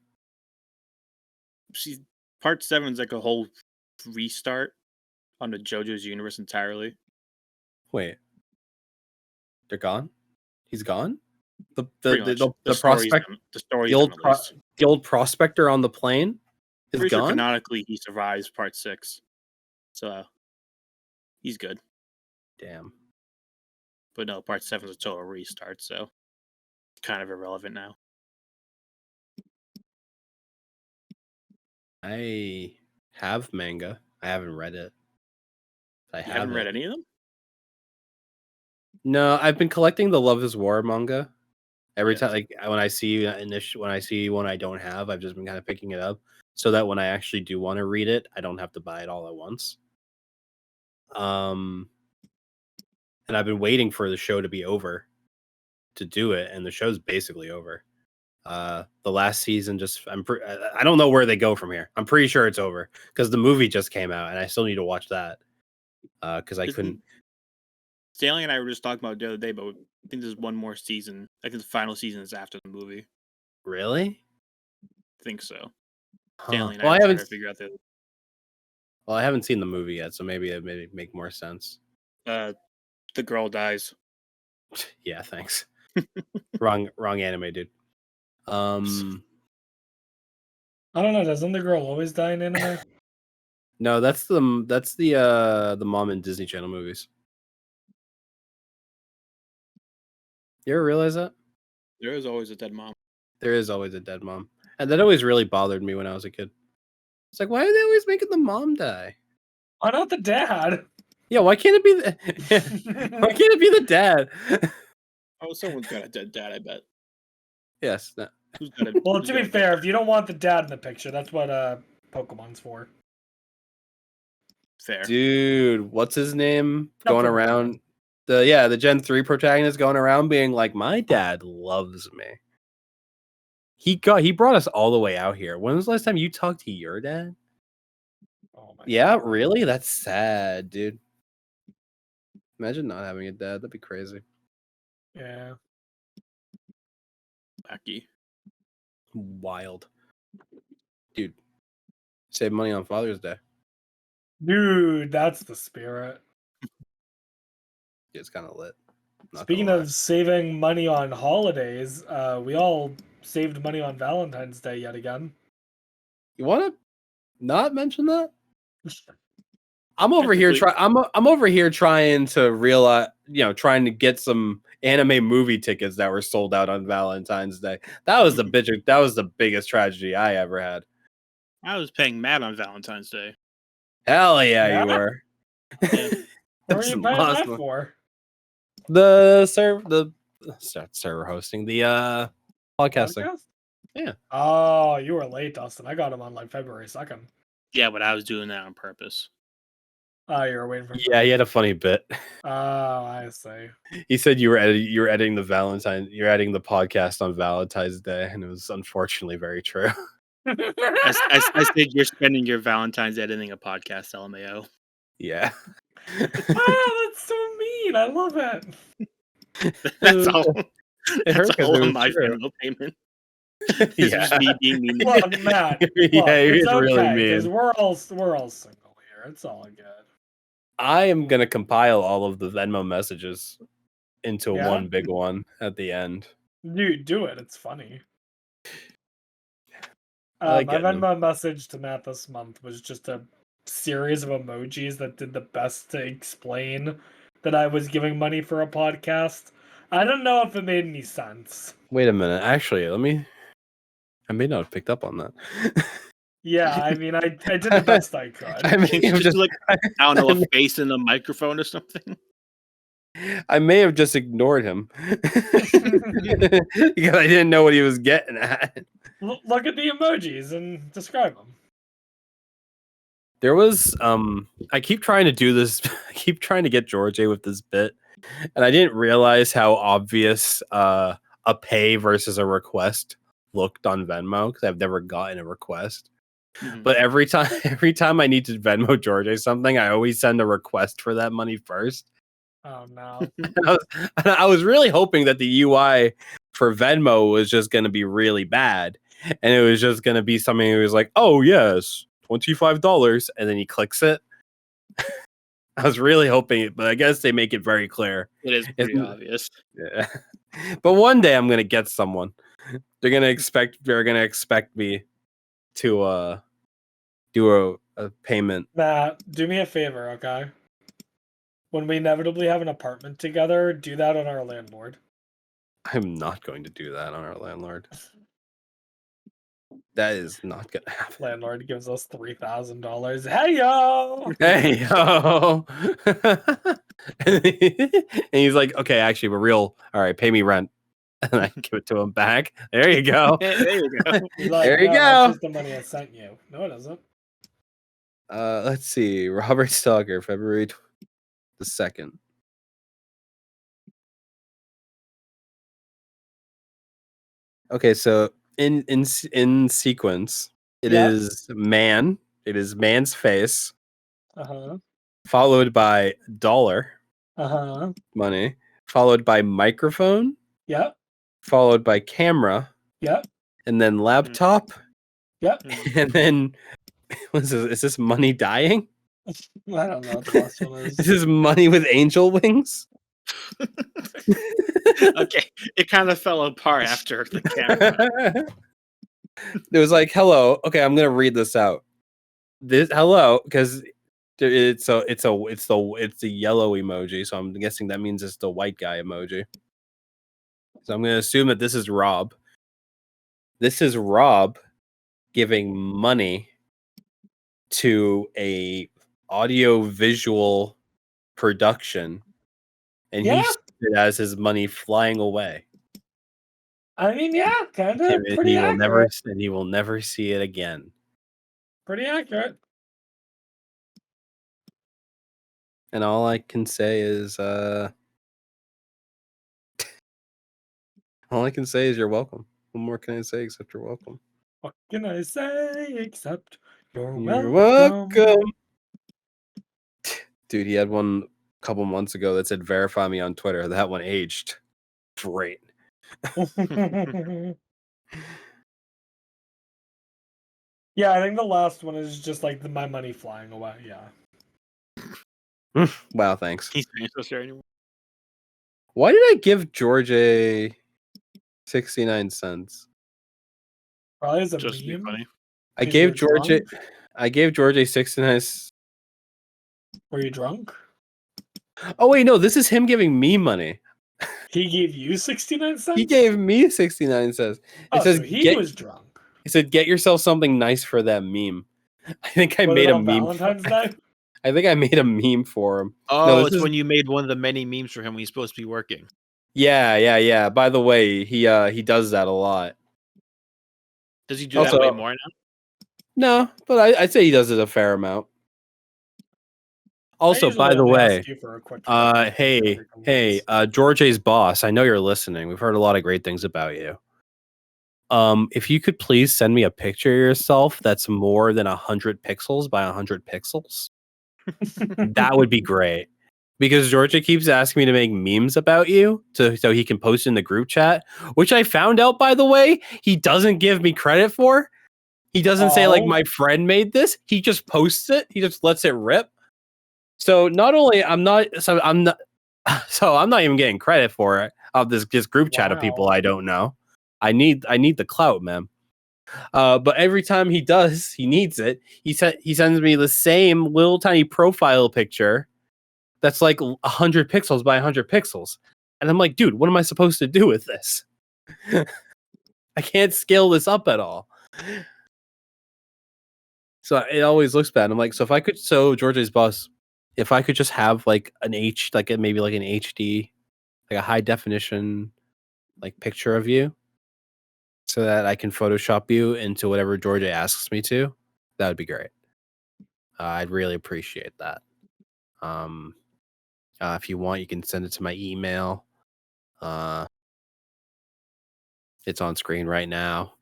See, part 7's like a whole restart on the JoJo's universe entirely. Wait, they're gone. He's gone. The Pretty much. the prospect the story's the old done, at least. the old prospector on the plane is Pretty sure gone. canonically he survives part 6, so he's good. Damn. But no, part 7's a total restart, so kind of irrelevant now. I have manga. I haven't read it. I You haven't read it. any of them? No, I've been collecting the Love Is War manga. Every Yes. time, like when I see one I don't have, I've just been kind of picking it up so that when I actually do want to read it, I don't have to buy it all at once. And I've been waiting for the show to be over to do it, and the show's basically over. The last season I don't know where they go from here. I'm pretty sure it's over because the movie just came out, and I still need to watch that. Because I couldn't. Stanley and I were just talking about it the other day, but I think there's one more season. I think the final season is after the movie. Really? I think so. Huh. Stanley and Well, I I were trying haven't. to figure out the Well, I haven't seen the movie yet, so maybe it may make more sense. the girl dies. Yeah, thanks. wrong anime, dude. I don't know. Doesn't the girl always die in anime? No, that's the mom in Disney Channel movies. You ever realize that? There is always a dead mom. There is always a dead mom. And that always really bothered me when I was a kid. It's like, why are they always making the mom die? Why not the dad? Yeah, why can't it be why can't it be the dad? Oh, someone's got a dead dad, I bet. Yes. No. Who's got a Well, who's to got be a fair, dead if you don't want the dad in the picture, that's what Pokemon's for. Fair. Dude, what's his name? Not Going for around the Gen 3 protagonist going around being like, my dad loves me. He brought us all the way out here. When was the last time you talked to your dad? Oh my Yeah, God. really? That's sad, dude. Imagine not having a dad. That'd be crazy. Yeah. Wacky. Wild. Dude. Save money on Father's Day. Dude, that's the spirit. It's kind of lit. Not Speaking gonna lie. of saving money on holidays, we all saved money on Valentine's Day yet again. You want to not mention that? I'm over here I'm over here trying to realize, trying to get some anime movie tickets that were sold out on Valentine's Day. That was the biggest tragedy I ever had. I was paying mad on Valentine's Day. Hell yeah, Yeah? you were. What were you Some paying that awesome- for? The server hosting, the podcasting. Podcast? Yeah. Oh, you were late, Dustin. I got him on like February 2nd. Yeah, but I was doing that on purpose. Oh, you were waiting for Yeah, he had a funny bit. Oh, I see. He said you were editing the podcast on Valentine's Day, and it was unfortunately very true. I said you're spending your Valentine's editing a podcast, LMAO. Yeah. That's so mean. I love it. That's all. It hurt That's 'cause all it of was my true. Venmo payment. It's Yeah. just me being mean. Look, Matt. Look, Yeah, it's he's really okay, 'cause mean. we're all single here. It's all good. I am gonna compile all of the Venmo messages into Yeah? one big one at the end. Dude, do it. It's funny. I like My getting them. Venmo message to Matt this month was just a series of emojis that did the best to explain that I was giving money for a podcast. I don't know if it made any sense. Wait a minute. Actually, I may not have picked up on that. Yeah, I mean, I did the best I could. I may Can you have just just like, I don't know, a face in the microphone or something? I may have just ignored him because I didn't know what he was getting at. Look at the emojis and describe them. There was I keep trying to do this. I keep trying to get George with this bit, and I didn't realize how obvious a pay versus a request looked on Venmo because I've never gotten a request. But every time I need to Venmo George something, I always send a request for that money first. Oh no! I was really hoping that the UI for Venmo was just going to be really bad, and it was just going to be something that was like, "Oh yes, $25," and then he clicks it. I was really hoping it, but I guess they make it very clear. It is pretty obvious. Yeah. But one day I'm gonna get someone. They're gonna expect me to do a payment. Matt, do me a favor, okay? When we inevitably have an apartment together, do that on our landlord. I'm not going to do that on our landlord. That is not gonna happen. Landlord gives us $3,000. Hey yo! Hey yo! And he's like, okay, actually, we're real. All right, pay me rent. And I give it to him back. There you go. There you go. He's like, There you "No, go." That's just the money I sent you. No, it isn't. Let's see. Robert Stalker, February the 2nd. Okay, so in sequence, it is man. It is man's face, followed by dollar, money, followed by microphone, Yep. followed by camera, Yep. and then laptop, Yep. and then is this money dying? I don't know what the last one is. This is money with angel wings. Okay, it kind of fell apart after the camera. It was like, hello. Okay, I'm gonna read this out. This hello, because it's the yellow emoji, so I'm guessing that means it's the white guy emoji. So I'm gonna assume that this is Rob. This is Rob giving money to a audio visual production, and he sees it as his money flying away. I mean, yeah, kind of. And Pretty accurate. he will never see it again. Pretty accurate. And all I can say is all I can say is you're welcome. What more can I say except you're welcome? What can I say except you're welcome. Dude, he had one a couple months ago that said verify me on Twitter. That one aged great. Yeah, I think the last one is just like my money flying away. Yeah. Wow, thanks. He's not supposed to share anymore. Why did I give George 69 cents? Probably as a Just to be meme. funny. I gave George 69. Were you drunk? Oh wait, no, this is him giving me money. He gave you 69 cents? He gave me 69 cents. It says so he was drunk. He said, "Get yourself something nice for that meme." I think I made a meme. Valentine's Day? I think I made a meme for him. Oh, No, it's when you made one of the many memes for him when he's supposed to be working. Yeah. By the way, he does that a lot. Does he do that way more now? No, but I'd say he does it a fair amount. Also, by the way, hey, George's boss, I know you're listening. We've heard a lot of great things about you. If you could please send me a picture of yourself that's more than 100 pixels by 100 pixels, that would be great. Because Georgia keeps asking me to make memes about you so he can post in the group chat, which I found out, by the way, he doesn't give me credit for. He doesn't say, like, my friend made this. He just posts it. He just lets it rip. So not only I'm not even getting credit for it of this group chat of people I don't know. I need the clout, man. But every time he needs it. He sends me the same little tiny profile picture that's like 100 pixels by 100 pixels, and I'm like, dude, what am I supposed to do with this? I can't scale this up at all. So it always looks bad. I'm like, so if I could show George's boss if I could just have like maybe like an HD, like a high definition like picture of you, so that I can Photoshop you into whatever Georgia asks me to, that would be great. I'd really appreciate that. If you want, you can send it to my email. It's on screen right now.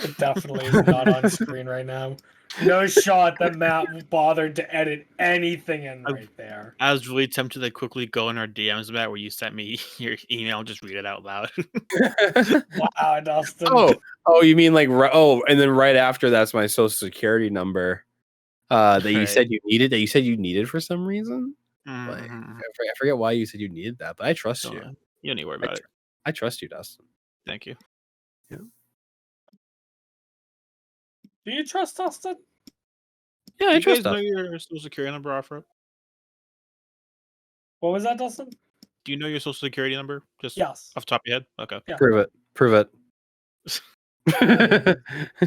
It definitely is not on screen right now. No shot that Matt bothered to edit anything in right there. I was really tempted to quickly go in our DMs, Matt, where you sent me your email and just read it out loud. Wow, Dustin. Oh, you mean like and then right after that's my social security number that you Right. said you needed. That you said you needed for some reason. Like Mhm. I forget why you said you needed that, but I trust you. You don't need to worry about it. I trust you, Dustin. Thank you. Do you trust Dustin? Yeah, Do I you trust guys know Dustin. your social security number, Afro? What was that, Dustin? Do you know your social security number? Just Yes. off the top of your head? Okay. Yeah. Prove it. Prove it.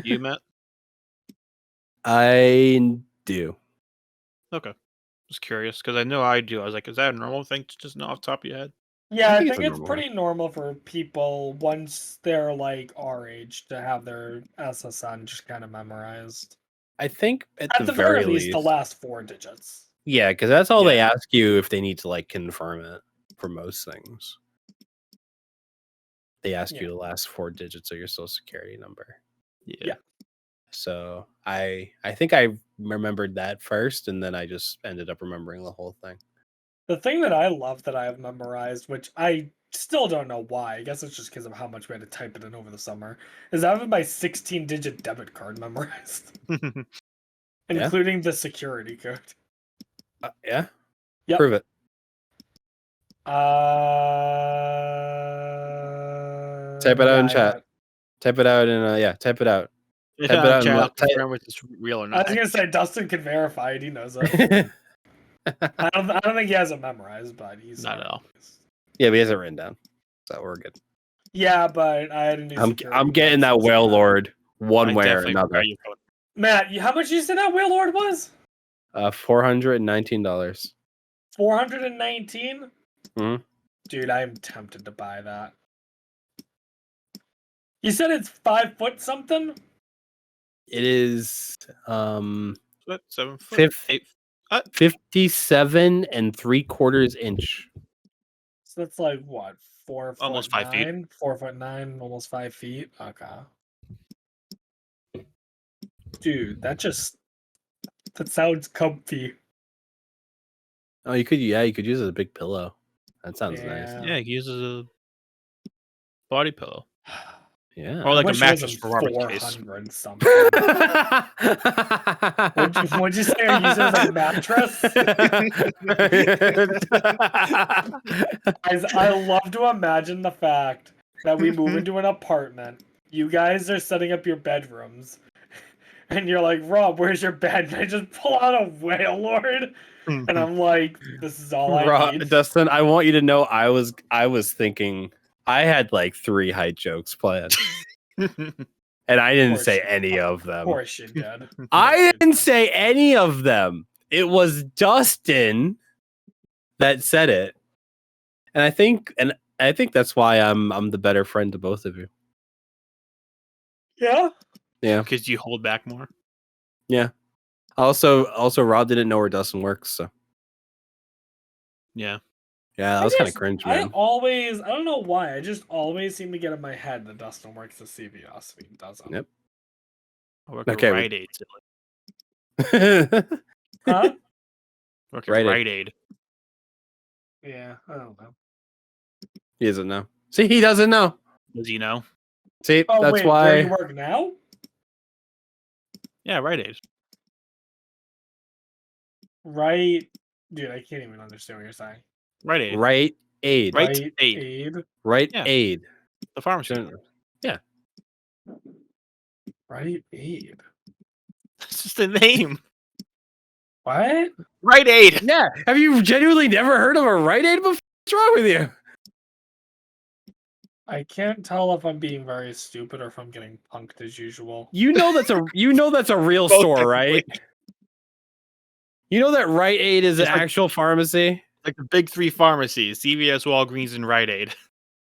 You, Matt? I do. Okay. Just curious, because I know I do. I was like, is that a normal thing to just know off the top of your head? Yeah, I I think think it's it's normal. pretty normal for people once they're like our age to have their SSN just kind of memorized. I think at At the very least, the last 4 digits. Yeah, because that's all they Yeah. ask you if they need to like confirm it for most things. They ask Yeah. you the last 4 digits of your social security number. Yeah. So I think I remembered that first, and then I just ended up remembering the whole thing. The thing that I love that I have memorized, which I still don't know why, I guess it's just because of how much we had to type it in over the summer, is I have my 16-digit debit card memorized, including the security code. Yeah. Yep. Prove it. Type it out in chat. Type it out in type it out. Type it out in I'll confirm if it's real or I not. was gonna say Dustin can verify it. He knows it. I don't think he has it memorized, but he's Not at all. Yeah, but he has it written down, so we're good. Yeah, but I had a new. I'm getting that Whale Lord one way or another. Matt, how much you said that Whale Lord was? $419. 419. Mhm. Dude, I am tempted to buy that. You said it's 5 foot something. It is 7 foot. 57 3/4 inch. So that's like what, 4 foot Almost 5 feet. 9? 4'9", almost 5 feet. Okay. Dude, that sounds comfy. Oh, you could use it as a big pillow. That sounds nice. Yeah, he uses a body pillow. Yeah. Or like a wish it mattress wasn't for Robert's case. 400 something. What'd you say? Use it as a mattress? Guys, I love to imagine the fact that we move into an apartment. You guys are setting up your bedrooms. And you're like, Rob, where's your bed? And I just pull out a Whale Lord. And I'm like, this is all I need. Dustin, I want you to know I was thinking I had like 3 height jokes planned. And I didn't say any of them. Of course you did. I didn't say any of them. It was Dustin that said it. And I think that's why I'm the better friend to both of you. Yeah? Yeah. Because you hold back more. Yeah. Also Rob didn't know where Dustin works, so yeah. Yeah, that was kind of cringe, man. I don't know why, I just always seem to get in my head that Dustin works at CVS. He doesn't. Yep. I work at Rite Aid. Huh? Work at Rite Aid. Yeah, I don't know. He doesn't know. See, he doesn't know. Does he know? See, that's wait, why. Where you work now? Yeah, Rite Aid. Right, dude, I can't even understand what you're saying. Rite Aid. Rite Aid. Rite Aid. Rite Yeah. Aid. The pharmacy. Yeah. Rite Aid. That's just the name. What? Rite Aid. Yeah. Have you genuinely never heard of a Rite Aid before? What's wrong with you? I can't tell if I'm being very stupid or if I'm getting punked as usual. You know that's a real store, right? You know that Rite Aid is an It's like- actual pharmacy? Like the big three pharmacies: CVS, Walgreens, and Rite Aid.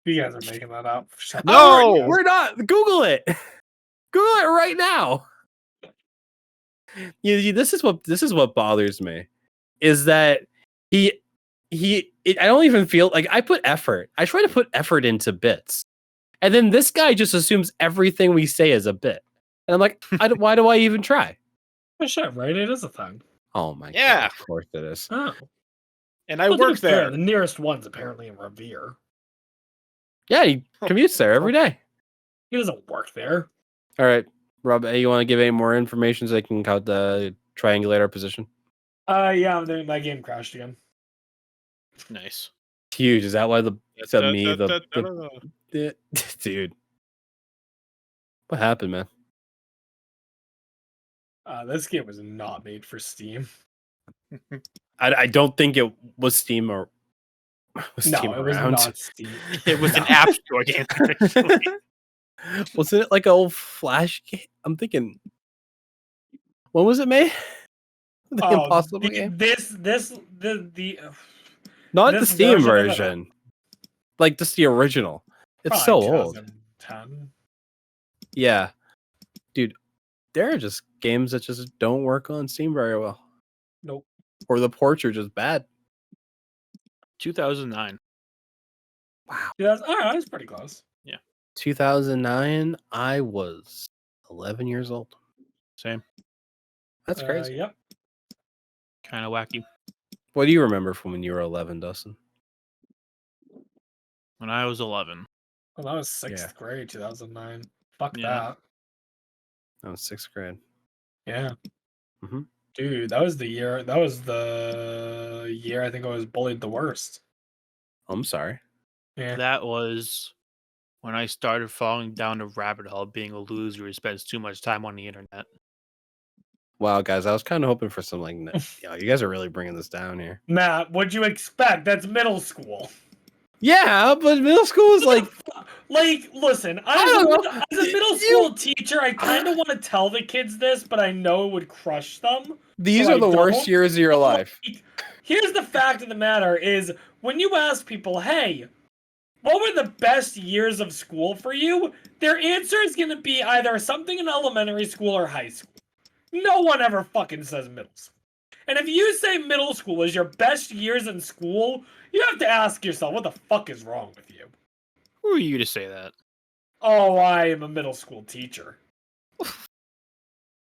You guys are making that up. Shut No! the fuck Oh, up. we're not. Google it. Google it right now. This is what bothers me, is that I don't even feel like I put effort. I try to put effort into bits, and then this guy just assumes everything we say is a bit, and I'm like, why do I even try? Oh shit, right? It is a thing. Oh my Yeah. god! Of course it is. Oh. And I Well, to be work fair, there. the nearest one's apparently in Revere. Yeah, he commutes there every day. He doesn't work there. All right, Rob, you want to give any more information so I can count the triangulate our position? Yeah, my game crashed again. Nice. Huge. Is that why the dude? What happened, man? This game was not made for Steam. I don't think it was Steam or was No, Steam it was around. not Steam. It was an App Store game. Actually. Wasn't it like an old Flash game? I'm thinking. When was it made? The Oh, Impossible the- game. the Not the this Steam version of it- version. Like just the original. It's probably so old. 2010. Yeah, dude. There are just games that just don't work on Steam very well. Nope. Or the ports are just bad. 2009. Yeah, that was pretty close. 2009. I was 11 years old. Same. That's crazy. Yep. Kind of wacky. What do you remember from when you were 11, Dustin? When I was 11. Well, that was sixth grade, 2009. Fuck Yeah. that. I was 6th grade. Yeah. Mhm. Dude, that was the year. That was the year I think I was bullied the worst. I'm sorry. Yeah. That was when I started falling down a rabbit hole, being a loser who spends too much time on the internet. Wow, guys, I was kind of hoping for some like, you guys are really bringing this down here. Matt, what'd you expect? That's middle school. Yeah, but middle school is like, Like, listen, don't know. as a middle school teacher, I kind of want to tell the kids this, but I know it would crush them. these So are the I worst don't. years of your life. Here's the fact of the matter is, when you ask people, hey, what were the best years of school for you? Their answer is going to be either something in elementary school or high school. No one ever fucking says middle school. And if you say middle school is your best years in school, you have to ask yourself, what the fuck is wrong with you? Who are you to say that? Oh, I am a middle school teacher.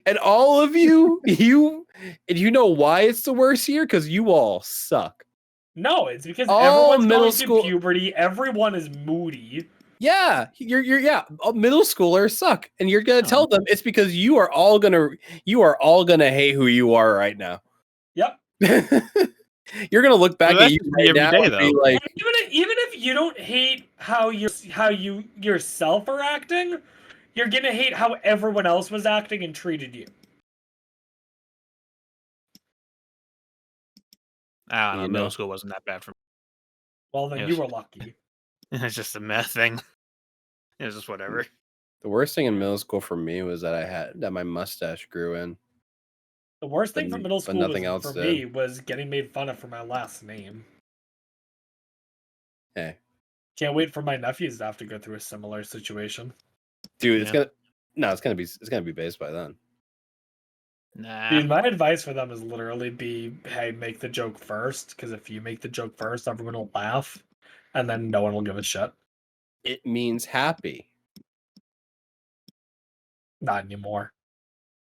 And all of you, you know why it's the worst year? Because you all suck. No, it's because All everyone's middle going school- through puberty. Everyone is moody. Yeah, all middle schoolers suck, and you're gonna tell them it's because you are all gonna hate who you are right now. Yep. You're gonna look back Well, at you that's me right every now day, and be though. like, Even if you don't hate how you yourself are acting, you're gonna hate how everyone else was acting and treated you. I don't know. You Middle know. school wasn't that bad for me. Well, then Yes. you were lucky. It's just a meth thing. It's just whatever. the worst thing in middle school for me was that my mustache grew in. The worst thing But- for middle but school nothing else for did. me was getting made fun of for my last name. Hey, Can't wait for my nephews to have to go through a similar situation. dude, Yeah. it's gonna be based by then. Nah. Dude, my advice for them is literally be, hey, make the joke first, because if you make the joke first, everyone will laugh, and then no one will give a shit. It means happy. Not anymore.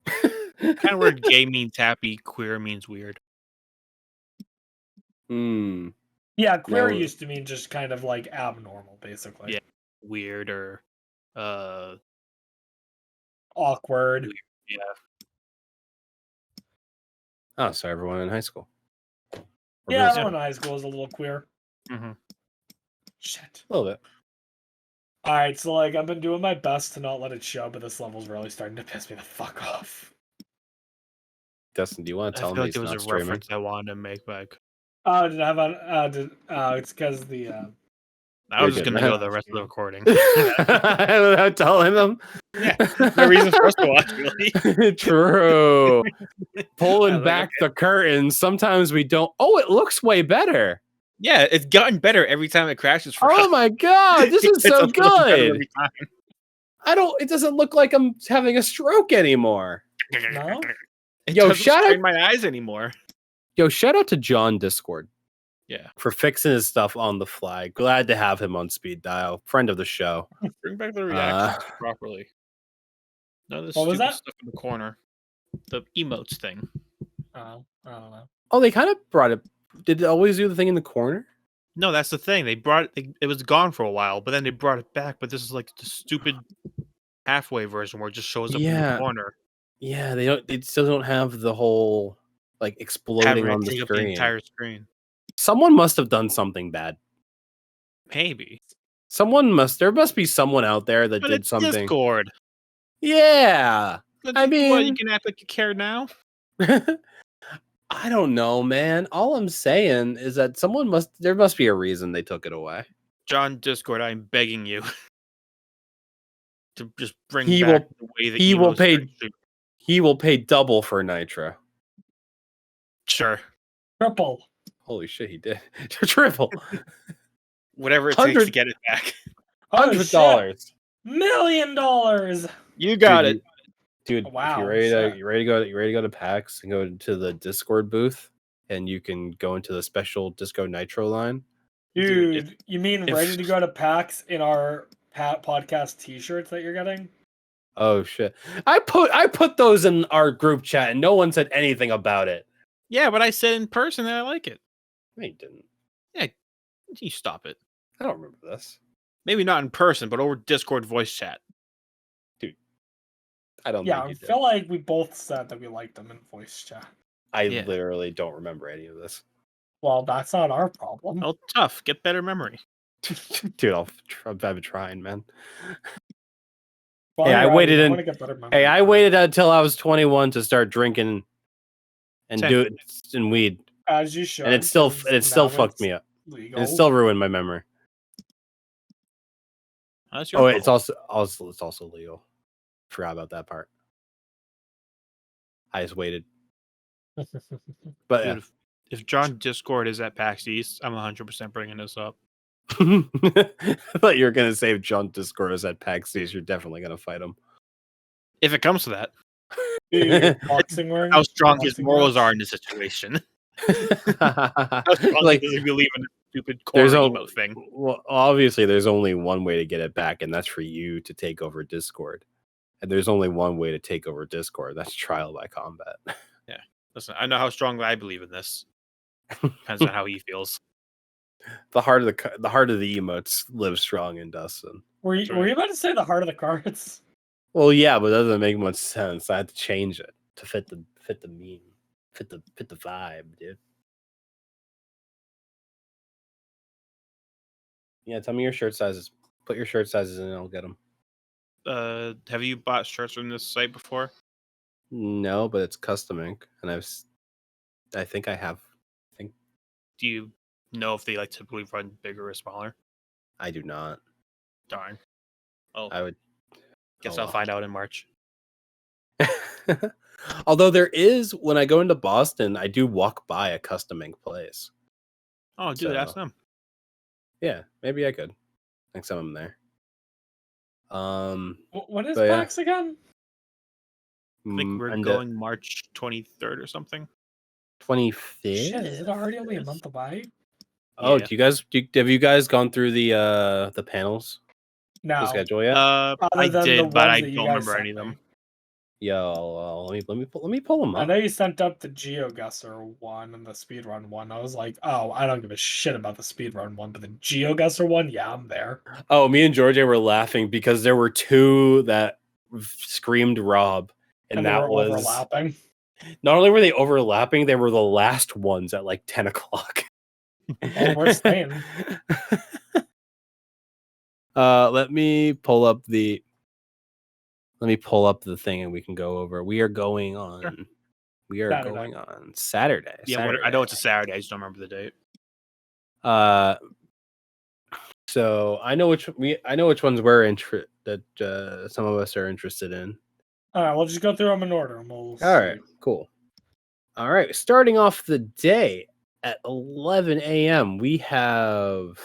Kind of word gay means happy, queer means weird. Hmm. Yeah, queer No. used to mean just kind of like abnormal, basically. Yeah. Weird or Awkward. yeah. Oh, so everyone in high school. Or Yeah, middle school. everyone in high school is a little queer. Mhm. Shit. A little bit. Alright, so like I've been doing my best to not let it show, but this level's really starting to piss me the fuck off. Dustin, do you want I to tell feel him like he's there was not a streaming? reference I wanted to make, but Oh, did I have a it's because the I was You're just good, gonna man. go the rest of the recording. Without telling them. Yeah, no reason for us to watch, really. True. I Pulling was like, back the curtains. Sometimes we don't. Oh, it looks way better. Yeah, it's gotten better every time it crashes for us. Oh my god, this is It's so a little better good. every time. It doesn't look like I'm having a stroke anymore. No? It Yo, doesn't shout out- strain my eyes anymore. Yo, shout out to John Discord Yeah, for fixing his stuff on the fly. Glad to have him on speed dial. Friend of the show. bring back the reactions properly. None of this What was stupid that? stuff in the corner. The emotes thing. Oh, I don't know. Oh, they kind of brought it. Did it always do the thing in the corner? No, that's the thing. They brought it was gone for a while, but then they brought it back. But this is like the stupid halfway version where it just shows up in Yeah. the corner, Yeah, they don't. They still don't have the whole like exploding having on it the take up the screen. entire screen. Someone must have done something bad. Maybe, There must be someone out there that but did it's something. Discord. Yeah. But I what, you mean- can act like you care now. I don't know, man. All I'm saying is that there must be a reason they took it away. John Discord, I'm begging you to just bring He back the way that he will emotes pay- should- He will pay double for Nitro. Sure, Triple. Holy shit, he did. Triple. whatever it takes to 100 get it back. $100. $1 million. You got Dude, it. Dude, Wow, if you're ready shit. you ready to go to PAX and go to the Discord booth and you can go into the special Disco Nitro line. Dude, Dude, you mean if- ready to go to PAX in our podcast t-shirts that you're getting? Oh shit. I put those in our group chat and no one said anything about it. Yeah, but I said in person that I like it. No, you didn't. You stop it. I don't remember this. Maybe not in person, but over Discord voice chat. I don't Yeah, think I you did. feel like we both said that we liked them in voice chat. I Yeah. literally don't remember any of this. Well, that's not our problem. Oh, tough. Get better memory. Dude, I've been trying, man. Well, Hey, I you're right, waited we in- wanna get better memory. Hey, I waited until I was 21 to start drinking and Same. do it in weed. As you should. And it still 'cause now fucked it's me up. legal. And it still ruined my memory. That's your Oh, fault. it's also legal. Forgot about that part. I just waited. But Dude, if John Discord is at PAX East, I'm 100% bringing this up. I thought you were gonna say if John Discord is at PAX East, you're definitely gonna fight him. If it comes to that, Dude, boxing ring. how strong his boxing morals match. are in this situation. How strong like does he believe in this stupid corner there's emote thing? well, obviously there's only one way to get it back, and that's for you to take over Discord. And there's only one way to take over Discord. That's trial by combat. Listen, I know how strongly I believe in this. Depends on how he feels. The heart of the emotes lives strong in Dustin. Were That's you right. about to say the heart of the cards? Well, yeah, but that doesn't make much sense. I had to change it to fit the meme, fit the vibe, dude. Yeah, tell me your shirt sizes. Put your shirt sizes in, and I'll get them. Have you bought shirts from this site before? No, but it's custom ink, and I think I have. Do you know if they like typically run bigger or smaller? I do not. Darn. Oh, I would. guess oh, I'll well. find out in March. Although there is, when I go into Boston, I do walk by a custom ink place. Oh, dude, ask So- them. Yeah, maybe I could. Next time I'm there. When is But yeah. PAX again? I think we're and going March 23rd or something. 25th. Shit, is it already only a month away? Oh, Yeah. have you guys gone through the panels, No. the schedule yet? I Other than the did, but ones I that you don't guys remember sent any of them. me. Yo, let me pull them I up. know you sent up the GeoGuessr one and the speedrun one. I was like, oh, I don't give a shit about the speedrun one, but the GeoGuessr one, yeah, I'm there. Oh, me and Georgia were laughing because there were two that screamed Rob, and they that were was overlapping. not only were they overlapping, they were the last ones at like 10 o'clock. Well, we're staying. Let me pull up the thing and we can go over. We are going on. Sure. We are Saturday. going on Saturday. Yeah, I know it's a Saturday. I just don't remember the date. So I know which ones that some of us are interested in. All right, we'll just go through them in order. And we'll All right, see. cool. All right, starting off the day at 11 a.m., we have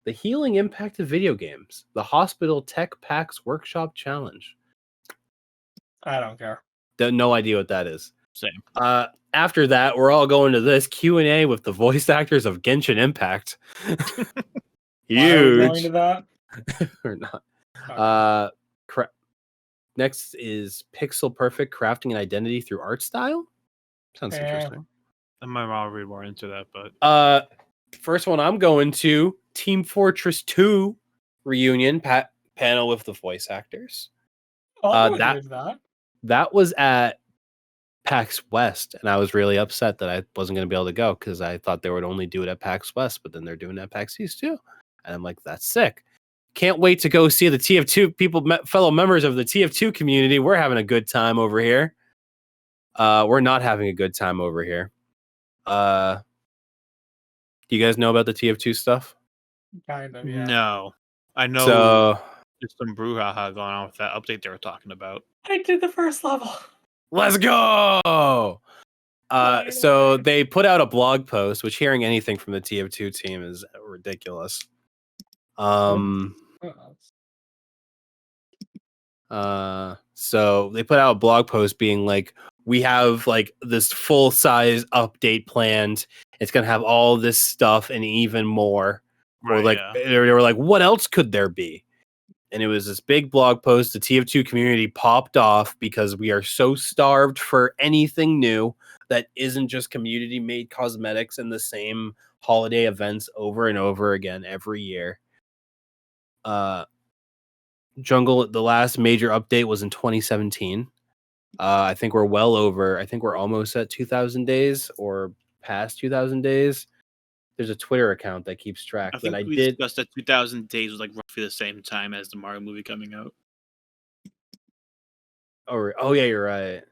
the Healing Impact of Video Games, the Hospital Tech Packs Workshop Challenge. I don't care. No idea what that is. Same. After that, we're all going to this Q&A with the voice actors of Genshin Impact. Why are we going Huge. to that? Or not. Okay. Next is Pixel Perfect Crafting an Identity Through Art Style. Sounds interesting. I might want to read more into that, but First one I'm going to Team Fortress 2 reunion panel with the voice actors. That was at PAX West, and I was really upset that I wasn't going to be able to go because I thought they would only do it at PAX West, but then they're doing it at PAX East too, and I'm like, that's sick. Can't wait to go see the TF2 people, fellow members of the TF2 community. We're having a good time over here. We're not having a good time over here. Do you guys know about the TF2 stuff? Kind of, yeah. no. I know So there's some brouhaha going on with that update they were talking about. I did the first level. let's go. Right So away. they put out a blog post, which hearing anything from the TF2 team is ridiculous. So they put out a blog post being like, we have like this full size update planned. It's gonna have all this stuff and even more. Or like they were like, what else could there be? And it was this big blog post. The TF2 community popped off because we are so starved for anything new that isn't just community made cosmetics and the same holiday events over and over again every year. Jungle, the last major update was in 2017. I think we're well over. I think we're almost at 2,000 days or past 2,000 days. There's a Twitter account that keeps track. I think we discussed that 2,000 days was like roughly the same time as the Mario movie coming out. Oh yeah, you're right.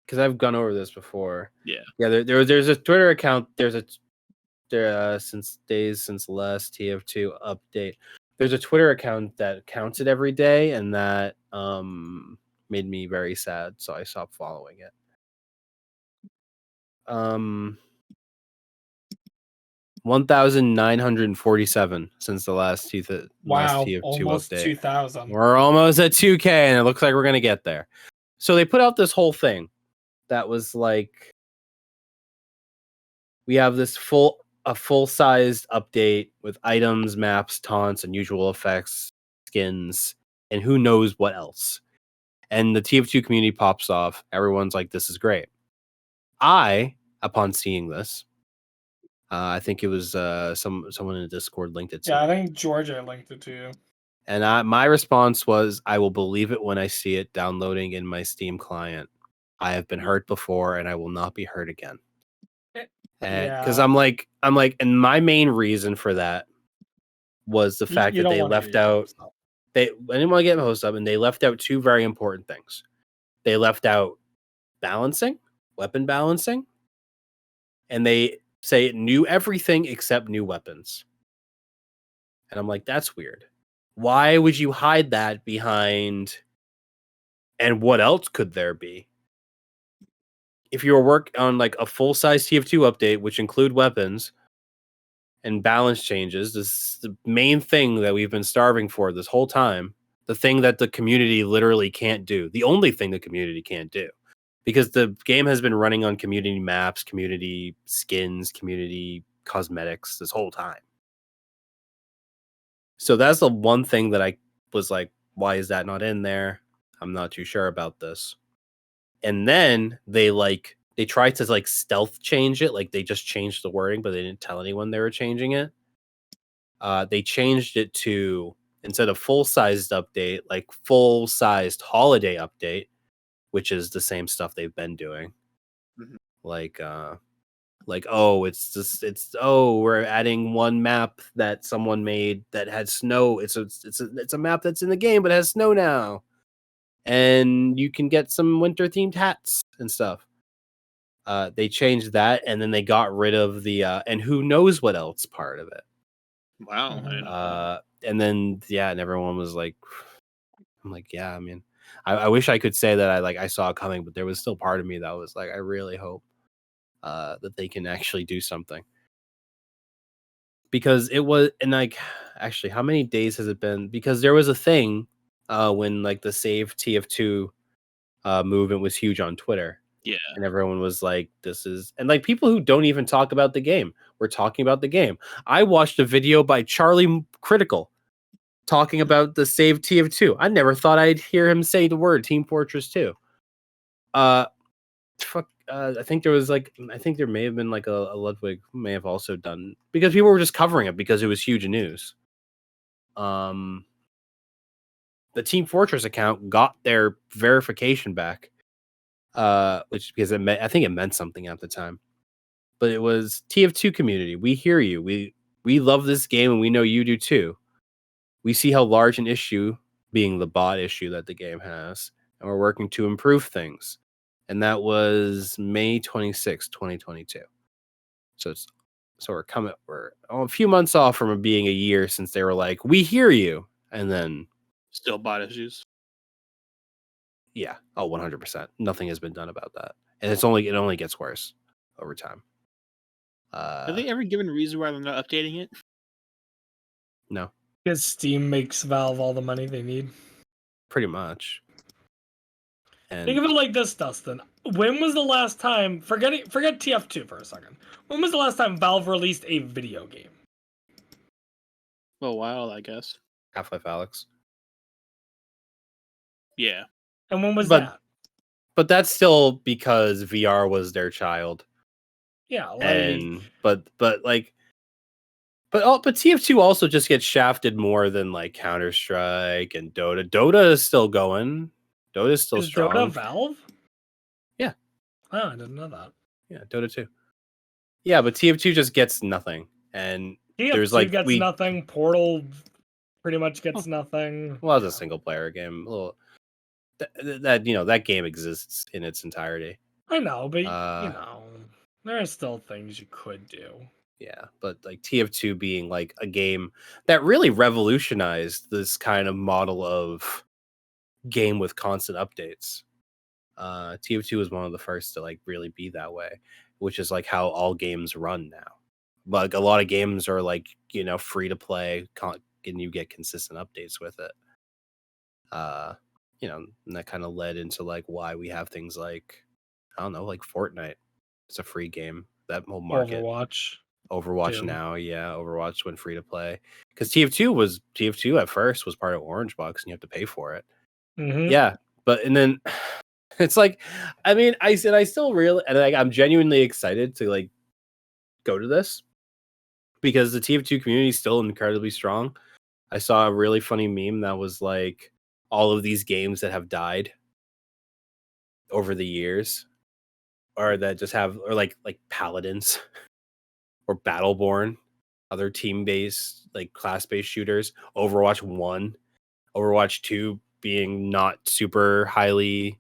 Because I've gone over this before. Yeah. There's a Twitter account. Since last TF2 update. There's a Twitter account that counts it every day, and that made me very sad, so I stopped following it. 1,947 since the last TF2 almost update. 2,000. We're almost at 2K, and it looks like we're gonna get there. So they put out this whole thing that was like, we have this full-sized update with items, maps, taunts, unusual effects, skins, and who knows what else. And the TF2 community pops off. Everyone's like, this is great. Upon seeing this, I think it was someone in the Discord linked it to Yeah, me. I think Georgia linked it to you. And my response was, I will believe it when I see it downloading in my Steam client. I have been hurt before, and I will not be hurt again. Because I'm like, and my main reason for that was the fact that they left out. I didn't want to get my hopes up, and they left out two very important things. They left out balancing, weapon balancing, and they say it knew everything except new weapons. And I'm like, that's weird. Why would you hide that behind? And what else could there be? If you were working on like a full-size TF2 update, which include weapons and balance changes, this is the main thing that we've been starving for this whole time. The thing that the community literally can't do. The only thing the community can't do. Because the game has been running on community maps, community skins, community cosmetics this whole time. So that's the one thing that I was like, why is that not in there? I'm not too sure about this. And then they tried to like stealth change it. Like they just changed the wording, but they didn't tell anyone they were changing it. They changed it to, instead of full-sized update, like full-sized holiday update, which is the same stuff they've been doing. Mhm. We're adding one map that someone made that had snow. It's a map that's in the game but has snow now, and you can get some winter themed hats and stuff. They changed that, and then they got rid of the and who knows what else part of it. Wow. I didn't know. And then and everyone was like, I'm like, yeah, I mean, I wish I could say that I saw it coming, but there was still part of me that was like, I really hope that they can actually do something. Because it was, and like, actually, how many days has it been? Because there was a thing when like the Save TF2 movement was huge on Twitter, Yeah. and everyone was like, "This is," and like people who don't even talk about the game were talking about the game. I watched a video by Charlie Critical talking about the Save TF2. I never thought I'd hear him say the word Team Fortress 2. I think there was like, I think there may have been like a Ludwig who may have also done, because people were just covering it because it was huge news. The Team Fortress account got their verification back, which because I think it meant something at the time. But it was TF2 community. We hear you. We love this game, and we know you do too. We see how large an issue, being the bot issue that the game has, and we're working to improve things. And that was May 26, 2022. So we're a few months off from it being a year since they were like, we hear you. And then, Still bot issues. yeah, 100%. Nothing has been done about that. And it only gets worse over time. Have they ever given a reason why they're not updating it? No, Because Steam makes Valve all the money they need. pretty much. And Think of it like this, Dustin. When was the last time? Forget TF2 for a second. When was the last time Valve released a video game? A while, I guess. Half-Life Alyx. Yeah. And when was But- that? But that's still because VR was their child. Yeah, like And but TF2 also just gets shafted more than like Counter-Strike and Dota. Dota is still going. Dota is still is strong. Dota Valve? Yeah. Oh, I didn't know that. Yeah, Dota 2. Yeah, but TF2 just gets nothing. And TF2 there's like gets nothing. Portal pretty much gets nothing. well, it's a single player game. A little that game exists in its entirety. I know, but Uh, there are still things you could do. Yeah, but like TF2 being like a game that really revolutionized this kind of model of game with constant updates. TF2 was one of the first to like really be that way, which is like how all games run now. Like a lot of games are like, free to play, and you get consistent updates with it. And that kind of led into like why we have things like, I don't know, like Fortnite. It's a free game. That whole market. Overwatch too. now, yeah. Overwatch went free to play because TF2 at first was part of Orange Box, and you have to pay for it. Mhm. Yeah, and then it's like, I mean, I still really, and like, I'm genuinely excited to like go to this because the TF2 community is still incredibly strong. I saw a really funny meme that was like all of these games that have died over the years, or that just have, or like Paladins or Battleborn, other team-based, like class-based shooters. Overwatch 1, Overwatch 2 being not super highly.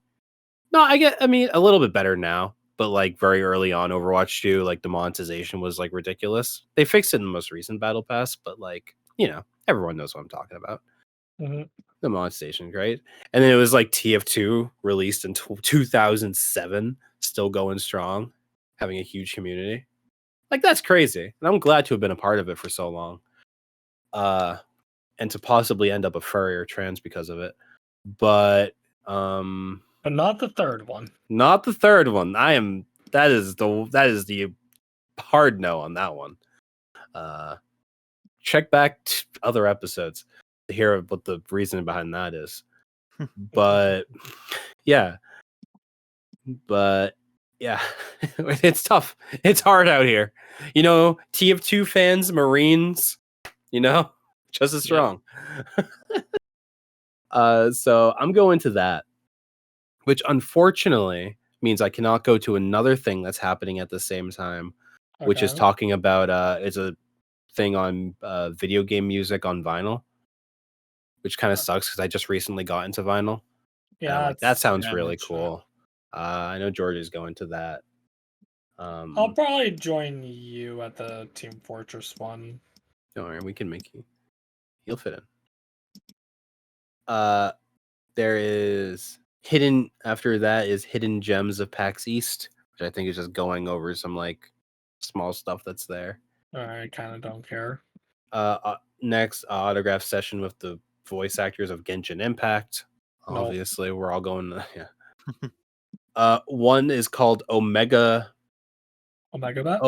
No, I mean, a little bit better now, but like very early on, Overwatch 2, like the monetization was like ridiculous. They fixed it in the most recent Battle Pass, but like, everyone knows what I'm talking about. Mhm. The monetization, right? And then it was like TF2 released in 2007, still going strong, having a huge community. Like, that's crazy. And I'm glad to have been a part of it for so long. And to possibly end up a furry or trans because of it. But But not the third one. not the third one. That is the hard no on that one. Check back to other episodes to hear what the reason behind that is. But yeah. It's tough. It's hard out here. TF2 fans, Marines, just as strong. So I'm going to that, which unfortunately means I cannot go to another thing that's happening at the same time, which is Okay. talking about it's a thing on video game music on vinyl, which kind of sucks because I just recently got into vinyl. And I'm Yeah, like, that sounds yeah, really that's cool. I know George is going to that. I'll probably join you at the Team Fortress one. Don't worry, we can make you. He'll fit in. There is hidden. After that is Hidden Gems of PAX East, which I think is just going over some like small stuff that's there. I kind of don't care. Next, autograph session with the voice actors of Genshin Impact. Nope. Obviously, we're all going. Yeah. One is called Omega. Omega Bet?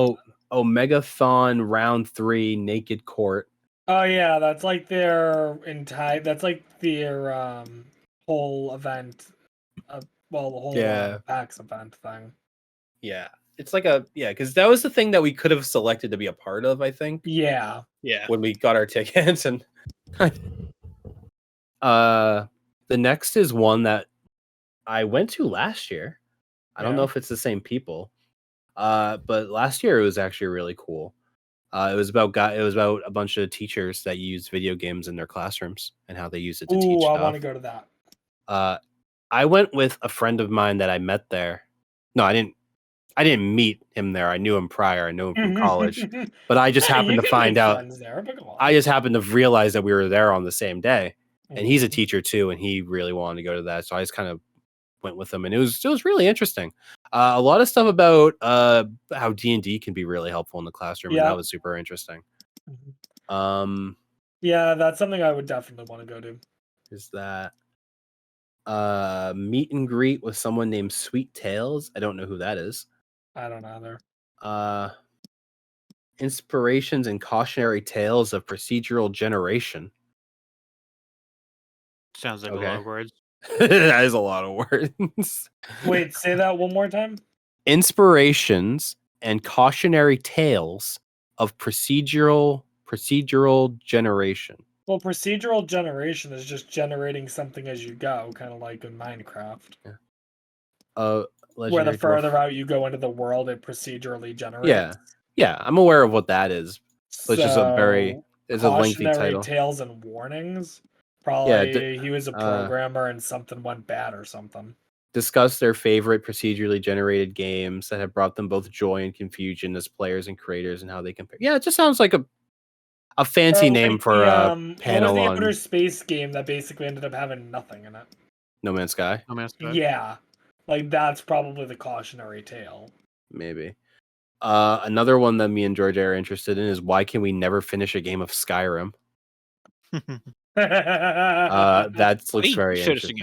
Omegathon Round 3 Naked Court. Oh yeah, that's like their entire. That's like their whole event. The whole Yeah. PAX event thing. Yeah. It's like because that was the thing that we could have selected to be a part of, I think. Yeah. Yeah. When we got our tickets. And the next is one that I went to last year. I don't know if it's the same people. But last year it was actually really cool. It was about a bunch of teachers that use video games in their classrooms and how they use it to teach Ooh, I stuff. want to go to that. I went with a friend of mine that I met there. No, I didn't meet him there. I knew him prior. I knew him from college. But I just happened to find out. There, but go on. I just happened to realize that we were there on the same day. And he's a Mhm. teacher too, and he really wanted to go to that. So I just kind of went with him, and it was really interesting. A lot of stuff about how D&D can be really helpful in the classroom, and Yeah. that was super interesting. Mhm. Yeah, that's something I would definitely want to go to. Is that meet and greet with someone named Sweet Tales? I don't know who that is. I don't either. Inspirations and cautionary tales of procedural generation. Sounds like a lot of words. That is a lot of words. Wait, say that one more time. Inspirations and cautionary tales of procedural generation. Well, procedural generation is just generating something as you go, kind of like in Minecraft. Yeah. Where the further out you go into the world, it procedurally generates. Yeah, I'm aware of what that is. But it's just it's a lengthy cautionary title. tales and warnings. Probably Yeah, he was a programmer and something went bad or something. Discuss their favorite procedurally generated games that have brought them both joy and confusion as players and creators and how they compare. Yeah, it just sounds like a fancy name for a panel what was the on outer space game that basically ended up having nothing in it? No Man's Sky. No Man's Sky. Yeah, like that's probably the cautionary tale. Maybe. Another one that me and George are interested in is why can we never finish a game of Skyrim? That looks very interesting.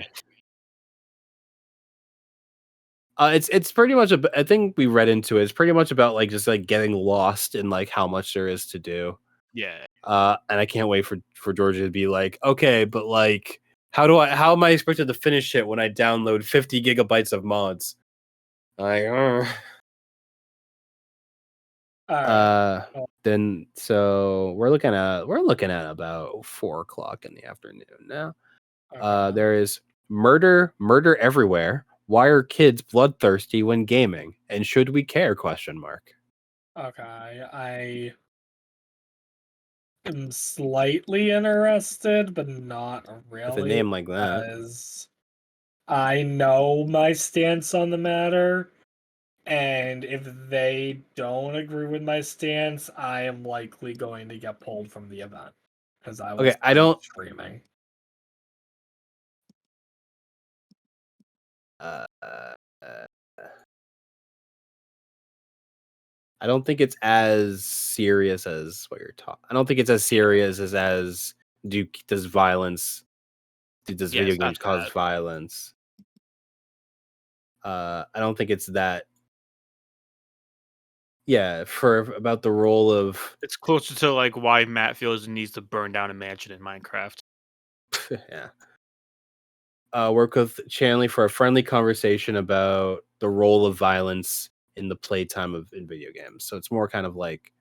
It's pretty much I think we read into it. It's pretty much about like just like getting lost in like how much there is to do. Yeah. And I can't wait for Georgia to be like, okay, but like how am I expected to finish it when I download 50 gigabytes of mods? Then so we're looking at about 4:00 in the afternoon now. There is murder everywhere. Why are kids bloodthirsty when gaming? And should we care? ? Okay, I am slightly interested, but not really. With a name like that. Because I know my stance on the matter, and if they don't agree with my stance, I am likely going to get pulled from the event because I was streaming. I don't think it's as serious as what you're talking. I don't think it's as serious as does video games cause violence? I don't think it's that. Yeah, about the role of it's closer to like why Matt feels he needs to burn down a mansion in Minecraft. Yeah. Work with Chanley for a friendly conversation about the role of violence in the playtime in video games. So it's more kind of like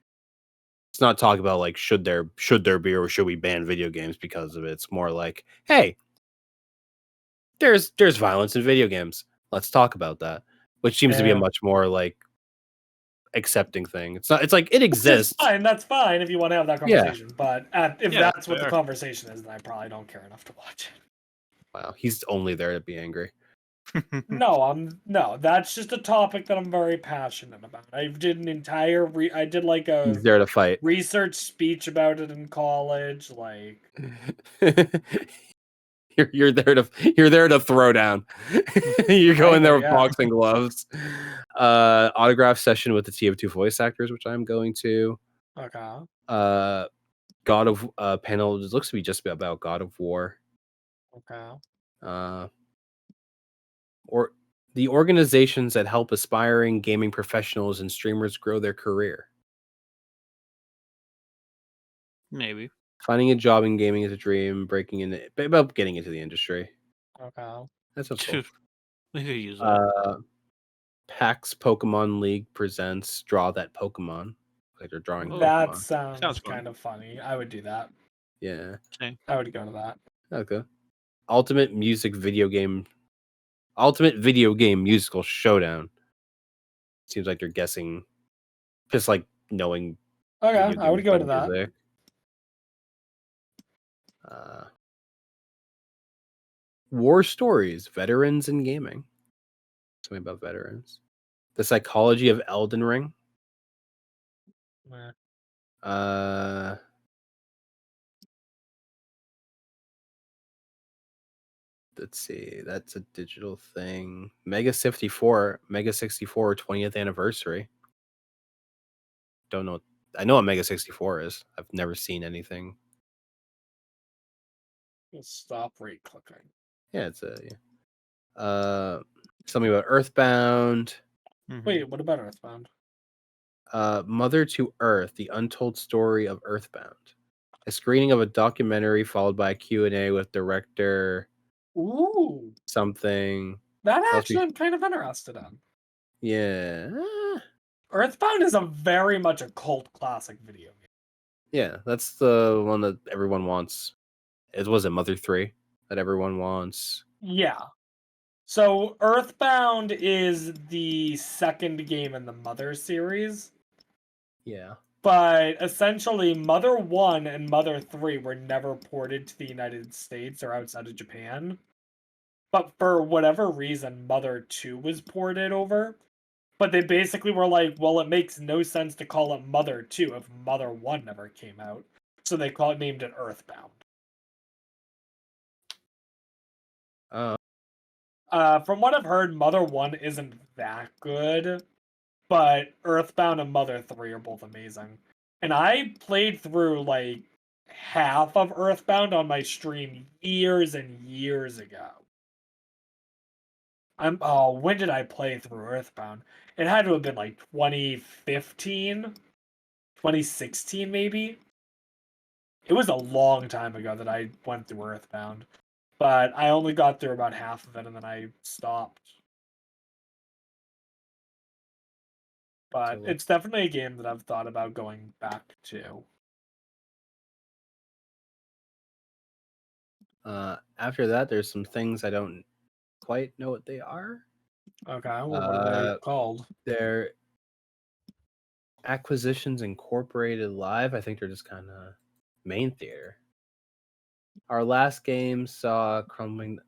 it's not talk about like should there be or should we ban video games because of it. It's more like, hey, there's violence in video games. Let's talk about that. Which seems to be a much more like accepting thing. It's like it exists. That's fine if you want to have that conversation. But if that's what the conversation is, then I probably don't care enough to watch it. Wow, he's only there to be angry. No, that's just a topic that I'm very passionate about. I did an entire I did like a He's there to fight. research speech about it in college. Like, You're there to throw down. You're going there with Yeah. boxing gloves. Autograph session with the TF2 voice actors, which I'm going to. okay, God of panel. It looks to be just about God of War. okay. Or the organizations that help aspiring gaming professionals and streamers grow their career. Maybe. Finding a job in gaming is a dream. Breaking in about getting into the industry. Okay. That's so cool. We could use that. PAX Pokemon League presents Draw That Pokemon. Like they're drawing Oh. That Pokemon. sounds Sounds fun. kind of funny. I would do that. Yeah. I would go to that. Okay. Ultimate Video Game Musical Showdown. Seems like they're guessing, just like knowing. Okay, video I would games go by to that. music. War Stories, Veterans in Gaming. Something about veterans. The Psychology of Elden Ring. Meh. Let's see. That's a digital thing. Mega 64 20th anniversary. Don't know. I know what Mega 64 is. I've never seen anything. Stop right clicking. Yeah, it's something about Earthbound. Mhm. Wait, what about Earthbound? Mother to Earth: The Untold Story of Earthbound. A screening of a documentary followed by a Q&A with director Ooh, something. that Must be- actually I'm kind of interested in. Yeah. Earthbound is a very much a cult classic video game. Yeah, that's the one that everyone wants. Was it Mother 3 that everyone wants? Yeah. So Earthbound is the second game in the Mother series, Yeah. but essentially Mother 1 and Mother 3 were never ported to the United States or outside of Japan. But for whatever reason, Mother 2 was ported over. But they basically were like, well, it makes no sense to call it Mother 2 if Mother 1 never came out. So they named it Earthbound. From what I've heard, Mother 1 isn't that good, but Earthbound and Mother 3 are both amazing. And I played through like half of Earthbound on my stream years and years ago. When did I play through Earthbound? It had to have been like 2015, 2016 maybe. It was a long time ago that I went through Earthbound, but I only got through about half of it and then I stopped. But it's definitely a game that I've thought about going back to. After that, there's some things I don't quite know what they are. Okay, well, what are they called? They're Acquisitions Incorporated Live. I think they're just kind of main theater. Our last game saw crumbling.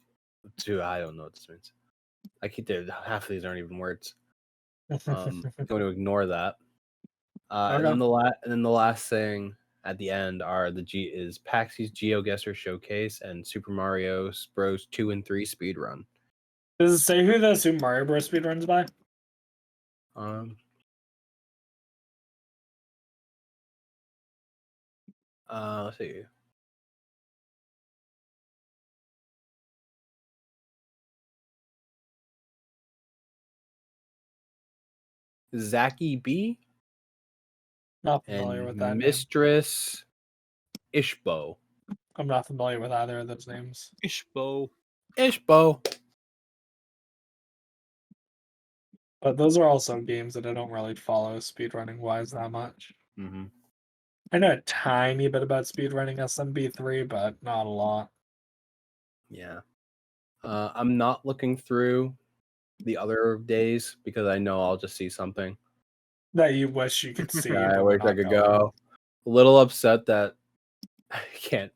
Dude, I don't know what this means. I keep there. Half of these aren't even words. I'm going to ignore that. And then the last thing at the end is Paxi's GeoGuessr Showcase and Super Mario Bros. 2 and 3 speedrun. Does it say who the Super Mario Bros. Speedruns by? Let's see. Zaki B. Not familiar with that Mistress Ishbo. I'm not familiar with either of those names. Ishbo. But those are also games that I don't really follow speedrunning wise that much. Mm-hmm. I know a tiny bit about speedrunning SMB3, but not a lot. Yeah. I'm not looking through the other days because I know I'll just see something that you wish you could see. I wish I could go. A little upset that I can't.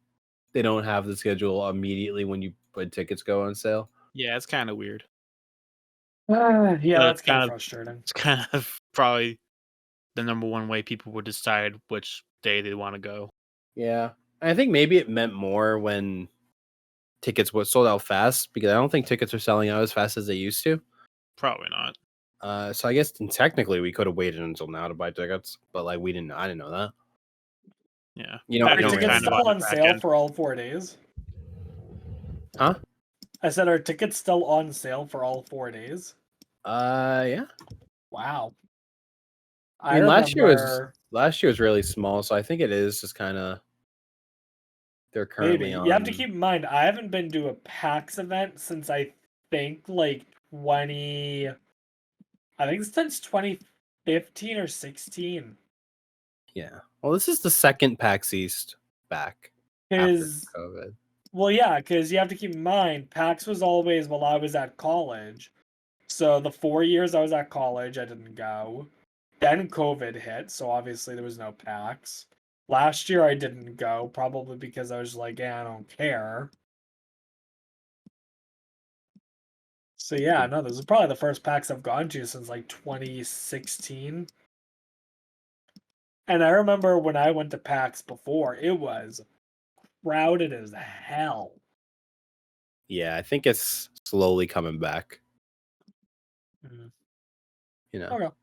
They don't have the schedule immediately when tickets go on sale. Yeah, it's kind of weird. Yeah, So that's kind of frustrating. it's kind of probably the number one way people would decide which day they want to go. Yeah. I think maybe it meant more when tickets were sold out fast because I don't think tickets are selling out as fast as they used to. Probably not. So I guess technically we could have waited until now to buy tickets, but like I didn't know that. Yeah. You don't, Are you don't tickets really kind of still on on the back sale end. for all 4 days? Huh? I said, are tickets still on sale for all 4 days? Yeah. Wow. I mean, last year was really small, so I think it is just kind of they're Maybe. currently You have to on. keep in mind, I haven't been to a PAX event since I think like 20. I think since 2015 or 16. Yeah. Well, this is the second PAX East back after Because, COVID. well, yeah, because you have to keep in mind, PAX was always while I was at college. So the 4 years I was at college, I didn't go. Then COVID hit, so obviously there was no PAX. Last year I didn't go, probably because I was like, yeah, I don't care. So yeah, no, this is probably the first PAX I've gone to since like 2016. And I remember when I went to PAX before, it was crowded as hell. Yeah, I think it's slowly coming back. Mhm. You know, Okay.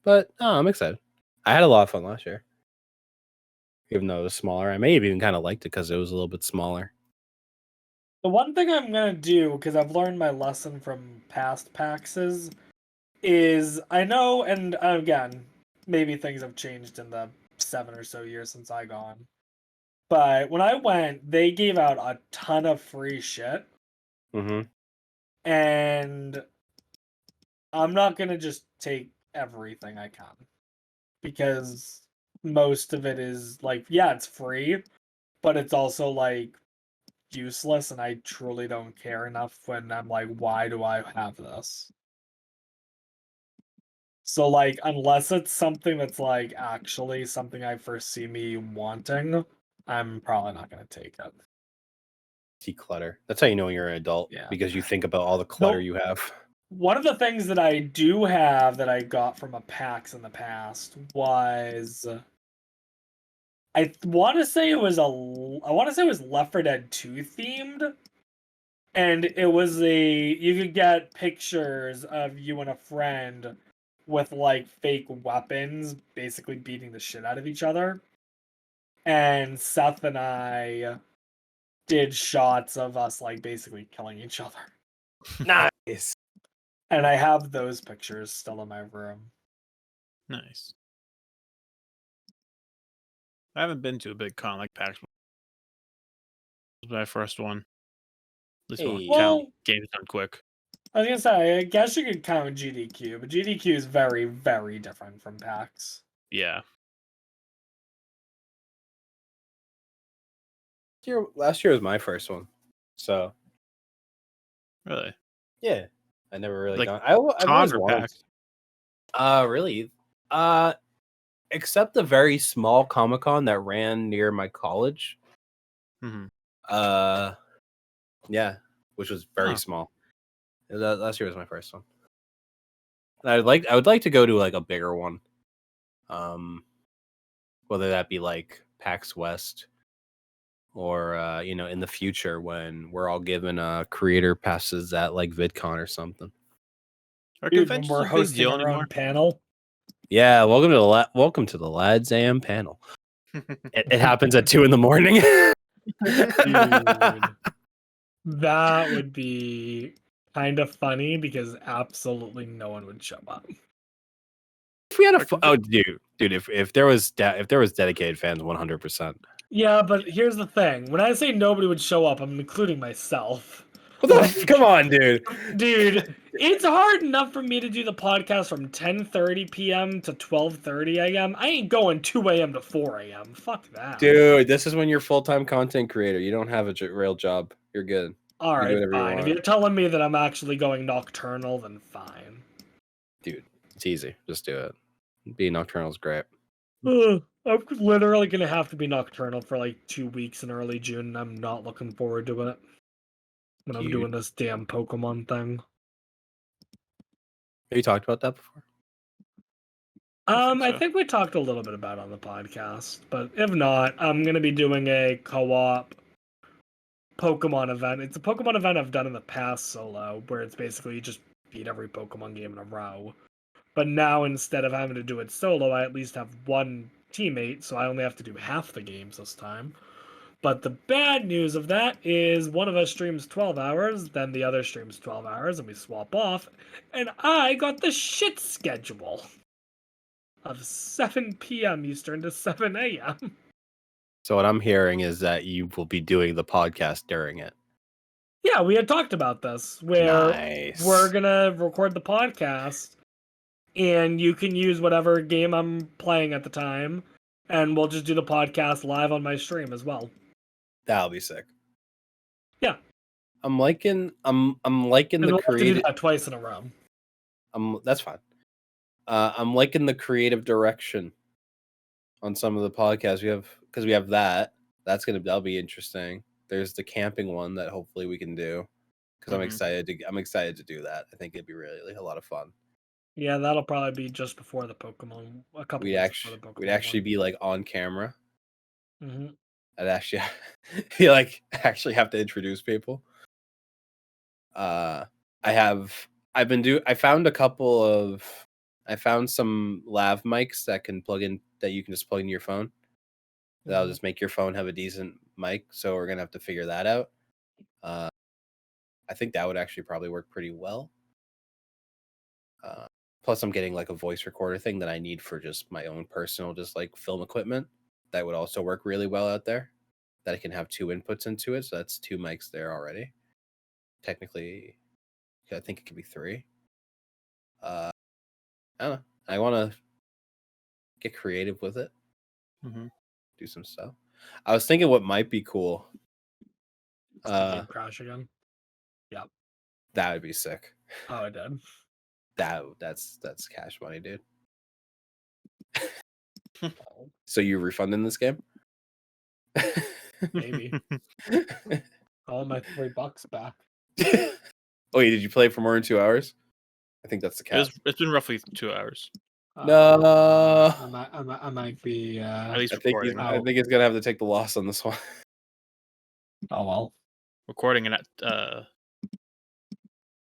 but I'm excited. I had a lot of fun last year, even though it was smaller. I may have even kind of liked it because it was a little bit smaller. The one thing I'm gonna do, because I've learned my lesson from past PAXs, is I know, and again, maybe things have changed in the 7 or so years since I gone. But when I went, they gave out a ton of free shit, Mm-hmm. and I'm not gonna just take everything I can because most of it is like, yeah, it's free, but it's also like useless, and I truly don't care enough when I'm like, why do I have this? So like, unless it's something that's like actually something I foresee me wanting, I'm probably not gonna take it. Declutter. That's how you know when you're an adult Yeah. because you think about all the clutter Nope. you have. One of the things that I do have that I got from a PAX in the past was I want to say it was Left 4 Dead 2 themed, and it was you could get pictures of you and a friend with like fake weapons, basically beating the shit out of each other. And Seth and I did shots of us like basically killing each other. Nice. And I have those pictures still in my room. Nice. I haven't been to a big con like PAX. This was my first one. At least when Hey. count Well, games done quick. I was gonna say, I guess you could count GDQ, but GDQ is very, very different from PAX. Yeah. Last year was my first one, so Really. yeah, I never really Like, gone. I've Con always or wanted. PAX? Really? Except the very small Comic Con that ran near my college. Mm-hmm. Yeah, which was very Huh. small. Last year was my first one. And I would like to go to like a bigger one. Whether that be like PAX West or in the future when we're all given creator passes at like VidCon or something. Are Dude, when conventions we're a big hosting deal our anymore? own panel. Yeah, welcome to the Lads AM panel. It happens at 2 a.m. Dude, that would be kind of funny because absolutely no one would show up. If we had dude, if there was dedicated fans, 100%. Yeah, but here's the thing. When I say nobody would show up, I'm including myself. Come on, dude. Dude, it's hard enough for me to do the podcast from 10:30 p.m. to 12:30 a.m. I ain't going 2 a.m. to 4 a.m. Fuck that. Dude, this is when you're full-time content creator. You don't have a real job. You're good. All You can do right, whatever you fine. If want. you're telling me that I'm actually going nocturnal, then fine. Dude, it's easy. Just do it. Being nocturnal is great. I'm literally gonna have to be nocturnal for like 2 weeks in early June, and I'm not looking forward to it. When I'm Dude. doing this damn Pokemon thing. Have you talked about that before? I so. think we talked a little bit about it on the podcast, but if not, I'm gonna be doing a co-op Pokemon event. It's a Pokemon event I've done in the past solo, where it's basically you just beat every Pokemon game in a row. But now instead of having to do it solo, I at least have one teammate, so I only have to do half the games this time. But the bad news of that is one of us streams 12 hours, then the other streams 12 hours, and we swap off. And I got the shit schedule of 7 p.m. Eastern to 7 a.m. So what I'm hearing is that you will be doing the podcast during it. Yeah, we had talked about this, where Nice. we're gonna record the podcast, and you can use whatever game I'm playing at the time, and we'll just do the podcast live on my stream as well. That'll be sick. Yeah. I'm liking And the we'll have to do creative. that twice in a row. That's fine. I'm liking the creative direction on some of the podcasts we have that. That'll be interesting. There's the camping one that hopefully we can do because I'm excited to do that. I think it'd be really a lot of fun. Yeah, that'll probably be just before the Pokemon. A couple weeks before the Pokemon. We'd actually be like on camera. Mm-hmm. I'd actually feel like actually have to introduce people. I found some lav mics that can plug in that you can just plug into your phone. That'll just make your phone have a decent mic. So we're gonna have to figure that out. I think that would actually probably work pretty well. Plus, I'm getting like a voice recorder thing that I need for just my own personal, just like film equipment. That would also work really well out there. That I can have 2 inputs into it, so that's 2 mics there already. Technically, I think it could be 3. I don't know. I want to get creative with it. Mhm. Do some stuff. I was thinking what might be cool. Game crash again. Yep. That would be sick. Oh, I did. That's cash money, dude. So you refunding this game? Maybe. All my $3 back. Oh, did you play for more than 2 hours? I think that's the cap. It's been roughly 2 hours. No. I might be. At least I think recording. I think he's gonna have to take the loss on this one. Oh well. Recording and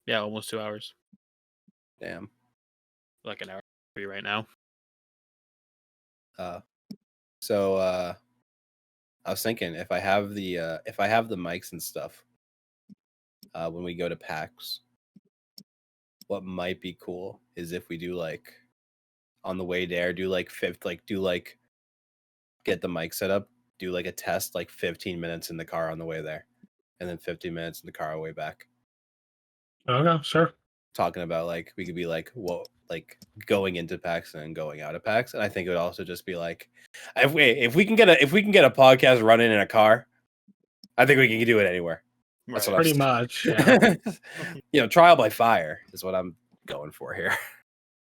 yeah, almost 2 hours. Damn. Like an hour for you right now. So I was thinking if I have the mics and stuff, when we go to PAX, what might be cool is if we do like on the way there, get the mic set up, do like a test, like 15 minutes in the car on the way there, and then 15 minutes in the car on the way back. Okay, sure. Talking about like we could be like like going into PAX and then going out of PAX, and I think it would also just be like if we can get a podcast running in a car, I think we can do it anywhere. That's what Pretty I'm much. Yeah. Trial by fire is what I'm going for here.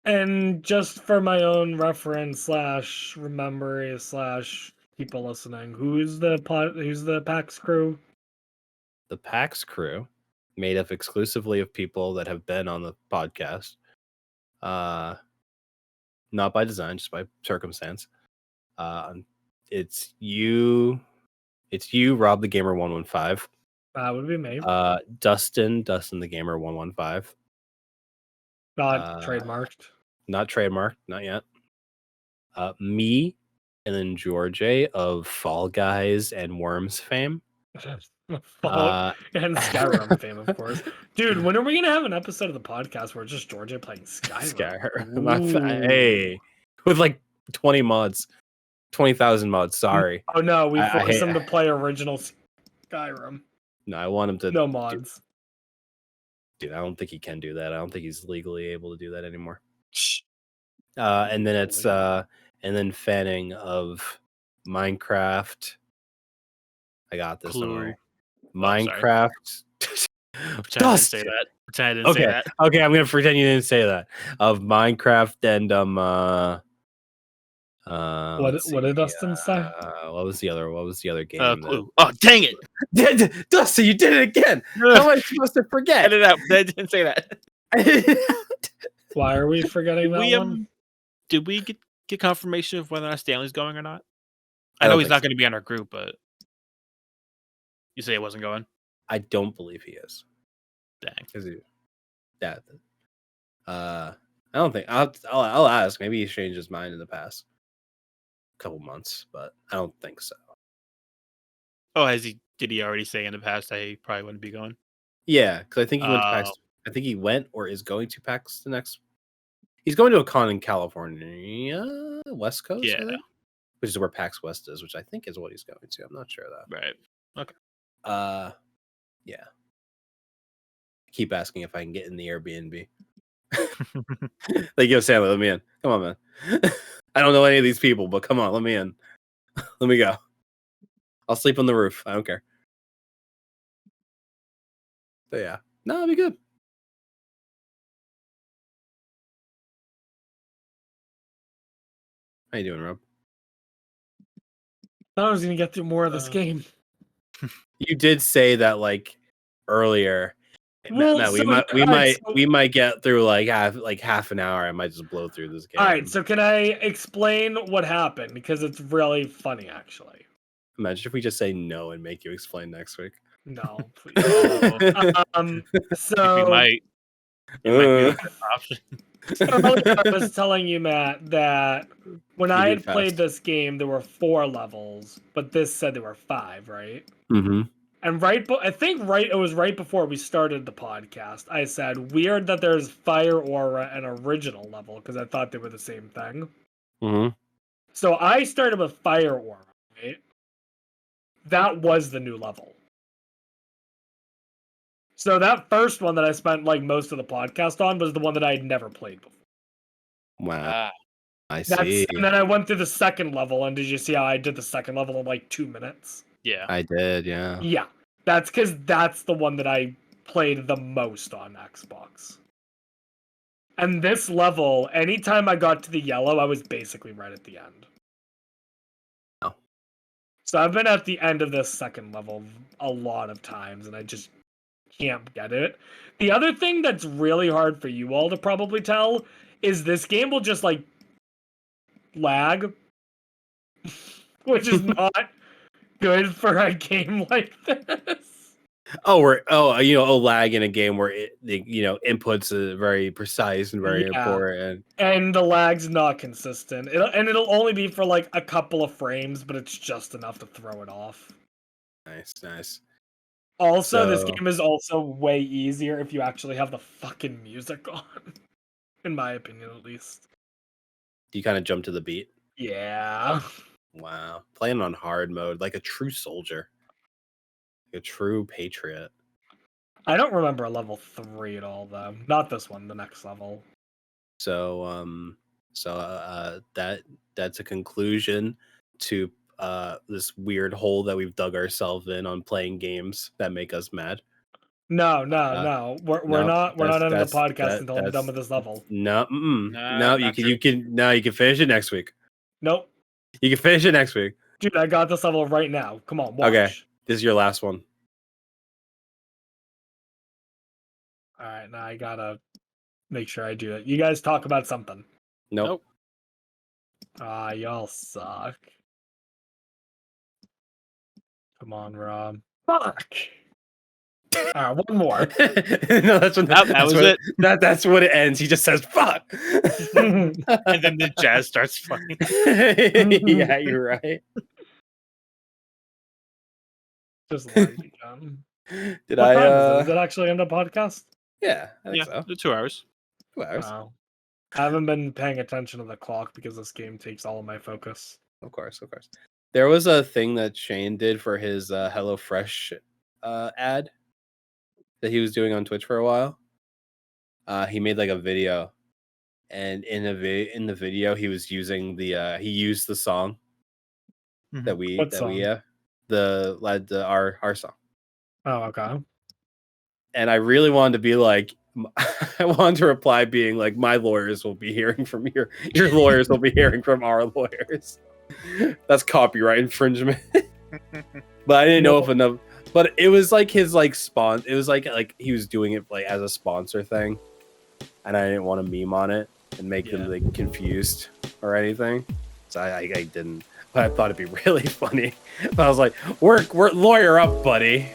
And just for my own reference / memory / people listening, who's the PAX crew? The PAX crew, made up exclusively of people that have been on the podcast, not by design, just by circumstance. It's you, Rob the Gamer 115. That would be me. Dustin the Gamer 115. Not trademarked. Not trademarked, not yet. Me, and then George of Fall Guys and Worms fame. Fallout and Skyrim fame, of course. Dude, when are we gonna have an episode of the podcast where it's just Georgia playing Skyrim? Hey, with like 20 mods, 20,000 mods. Sorry. Oh no, we I forced hate- him to play original Skyrim. No, I want him to. No mods. Dude, I don't think he can do that. I don't think he's legally able to do that anymore. And then it's and then Fanning of Minecraft. I got this. Don't worry. Minecraft. Pretend I didn't say that. Pretend I didn't say that. Okay, I'm gonna pretend you didn't say that. Of Minecraft and what did Dustin say? What was the other game? Clue. Oh, dang it! Dustin, you did it again. How am I supposed to forget? Edit it out. I didn't say that. Why are we forgetting that one? Did we get confirmation of whether or not Stanley's going or not? I I know don't he's think not so. going to be on our group, but you say it wasn't going. I don't believe he is. Dang. Is he? Yeah. I don't think I'll ask. Maybe he's changed his mind in the past couple months, but I don't think so. Oh, did he already say in the past that he probably wouldn't be going? Yeah, because I think he went to PAX. I think he went or is going to PAX the next. He's going to a con in California, West Coast, I Yeah. think, which is where PAX West is, which I think is what he's going to. I'm not sure of that. Right. Yeah. Keep asking if I can get in the Airbnb. Like, yo, Stanley, let me in. Come on, man. I don't know any of these people, but come on, let me in. Let me go. I'll sleep on the roof. I don't care. But yeah, no, it'll be good. How you doing, Rob? I thought I was gonna get through more of this game. You did say that like earlier. Well, Matt, so- we might get through like half an hour. I might just blow through this game. All right, so can I explain what happened? Because it's really funny, actually. Imagine if we just say no and make you explain next week. No, please. We So might. It might be Uh, a good option. earlier I was telling you, Matt, that when I do had it played fast. this game, there were 4 levels, but this said there were 5, right? mm-hmm. And it was right before we started the podcast. I said, weird that there's Fire Aura and Original level, because I thought they were the same thing. Mm-hmm. So I started with Fire Aura, right? That was the new level. So that first one that I spent like most of the podcast on was the one that I had never played before. Wow, I That's, see. and then I went through the second level, and did you see how I did the second level in like 2 minutes? Yeah. I did, yeah. Yeah, that's because that's the one that I played the most on Xbox. And this level, anytime I got to the yellow, I was basically right at the end. Oh. So I've been at the end of this second level a lot of times, and I just can't get it. The other thing that's really hard for you all to probably tell is this game will just like lag, which is not good for a game like this. Lag in a game where inputs are very precise and very Yeah. important. And the lag's not consistent. It'll only be for like a couple of frames, but it's just enough to throw it off. Nice. Also, this So- game is also way easier if you actually have the fucking music on. In my opinion, at least. You kind of jump to the beat. Yeah. Wow, playing on hard mode like a true soldier, like a true patriot. I don't remember a level 3 at all, though. Not this one, the next level. So that's a conclusion to this weird hole that we've dug ourselves in on playing games that make us mad. No. We're no, not ending the that's- podcast until I'm that's- done with this level. No, Nah, no, not you can finish it next week. Nope. You can finish it next week. Dude, I got this level right now. Come on, watch. Okay. This is your last one. Alright, now I gotta make sure I do it. You guys talk about something. Nope. Ah, y'all suck. Come on, Rob. Fuck! Alright, one more. No, that's what That was it. That's what it ends. He just says fuck. And then the jazz starts playing. Yeah, you're right. Just let me come. Did What I? time is it? Does it actually end a podcast? Yeah, I think Yeah, so. 2 hours. 2 hours, Wow. I haven't been paying attention to the clock because this game takes all of my focus. of course. There was a thing that Shane did for his HelloFresh ad that he was doing on Twitch for a while. He made like a video, and in the video he was using he used the song that we What that song? we our song. Oh, okay. And I really wanted to be like, I wanted to reply being like, my lawyers will be hearing from your lawyers will be hearing from our lawyers. That's copyright infringement. But I didn't know if enough. But it was like his like it was like he was doing it like as a sponsor thing. and I didn't want to meme on it and make them like confused or anything, so I didn't. But I thought it'd be really funny. But I was like, "Work, lawyer up, buddy."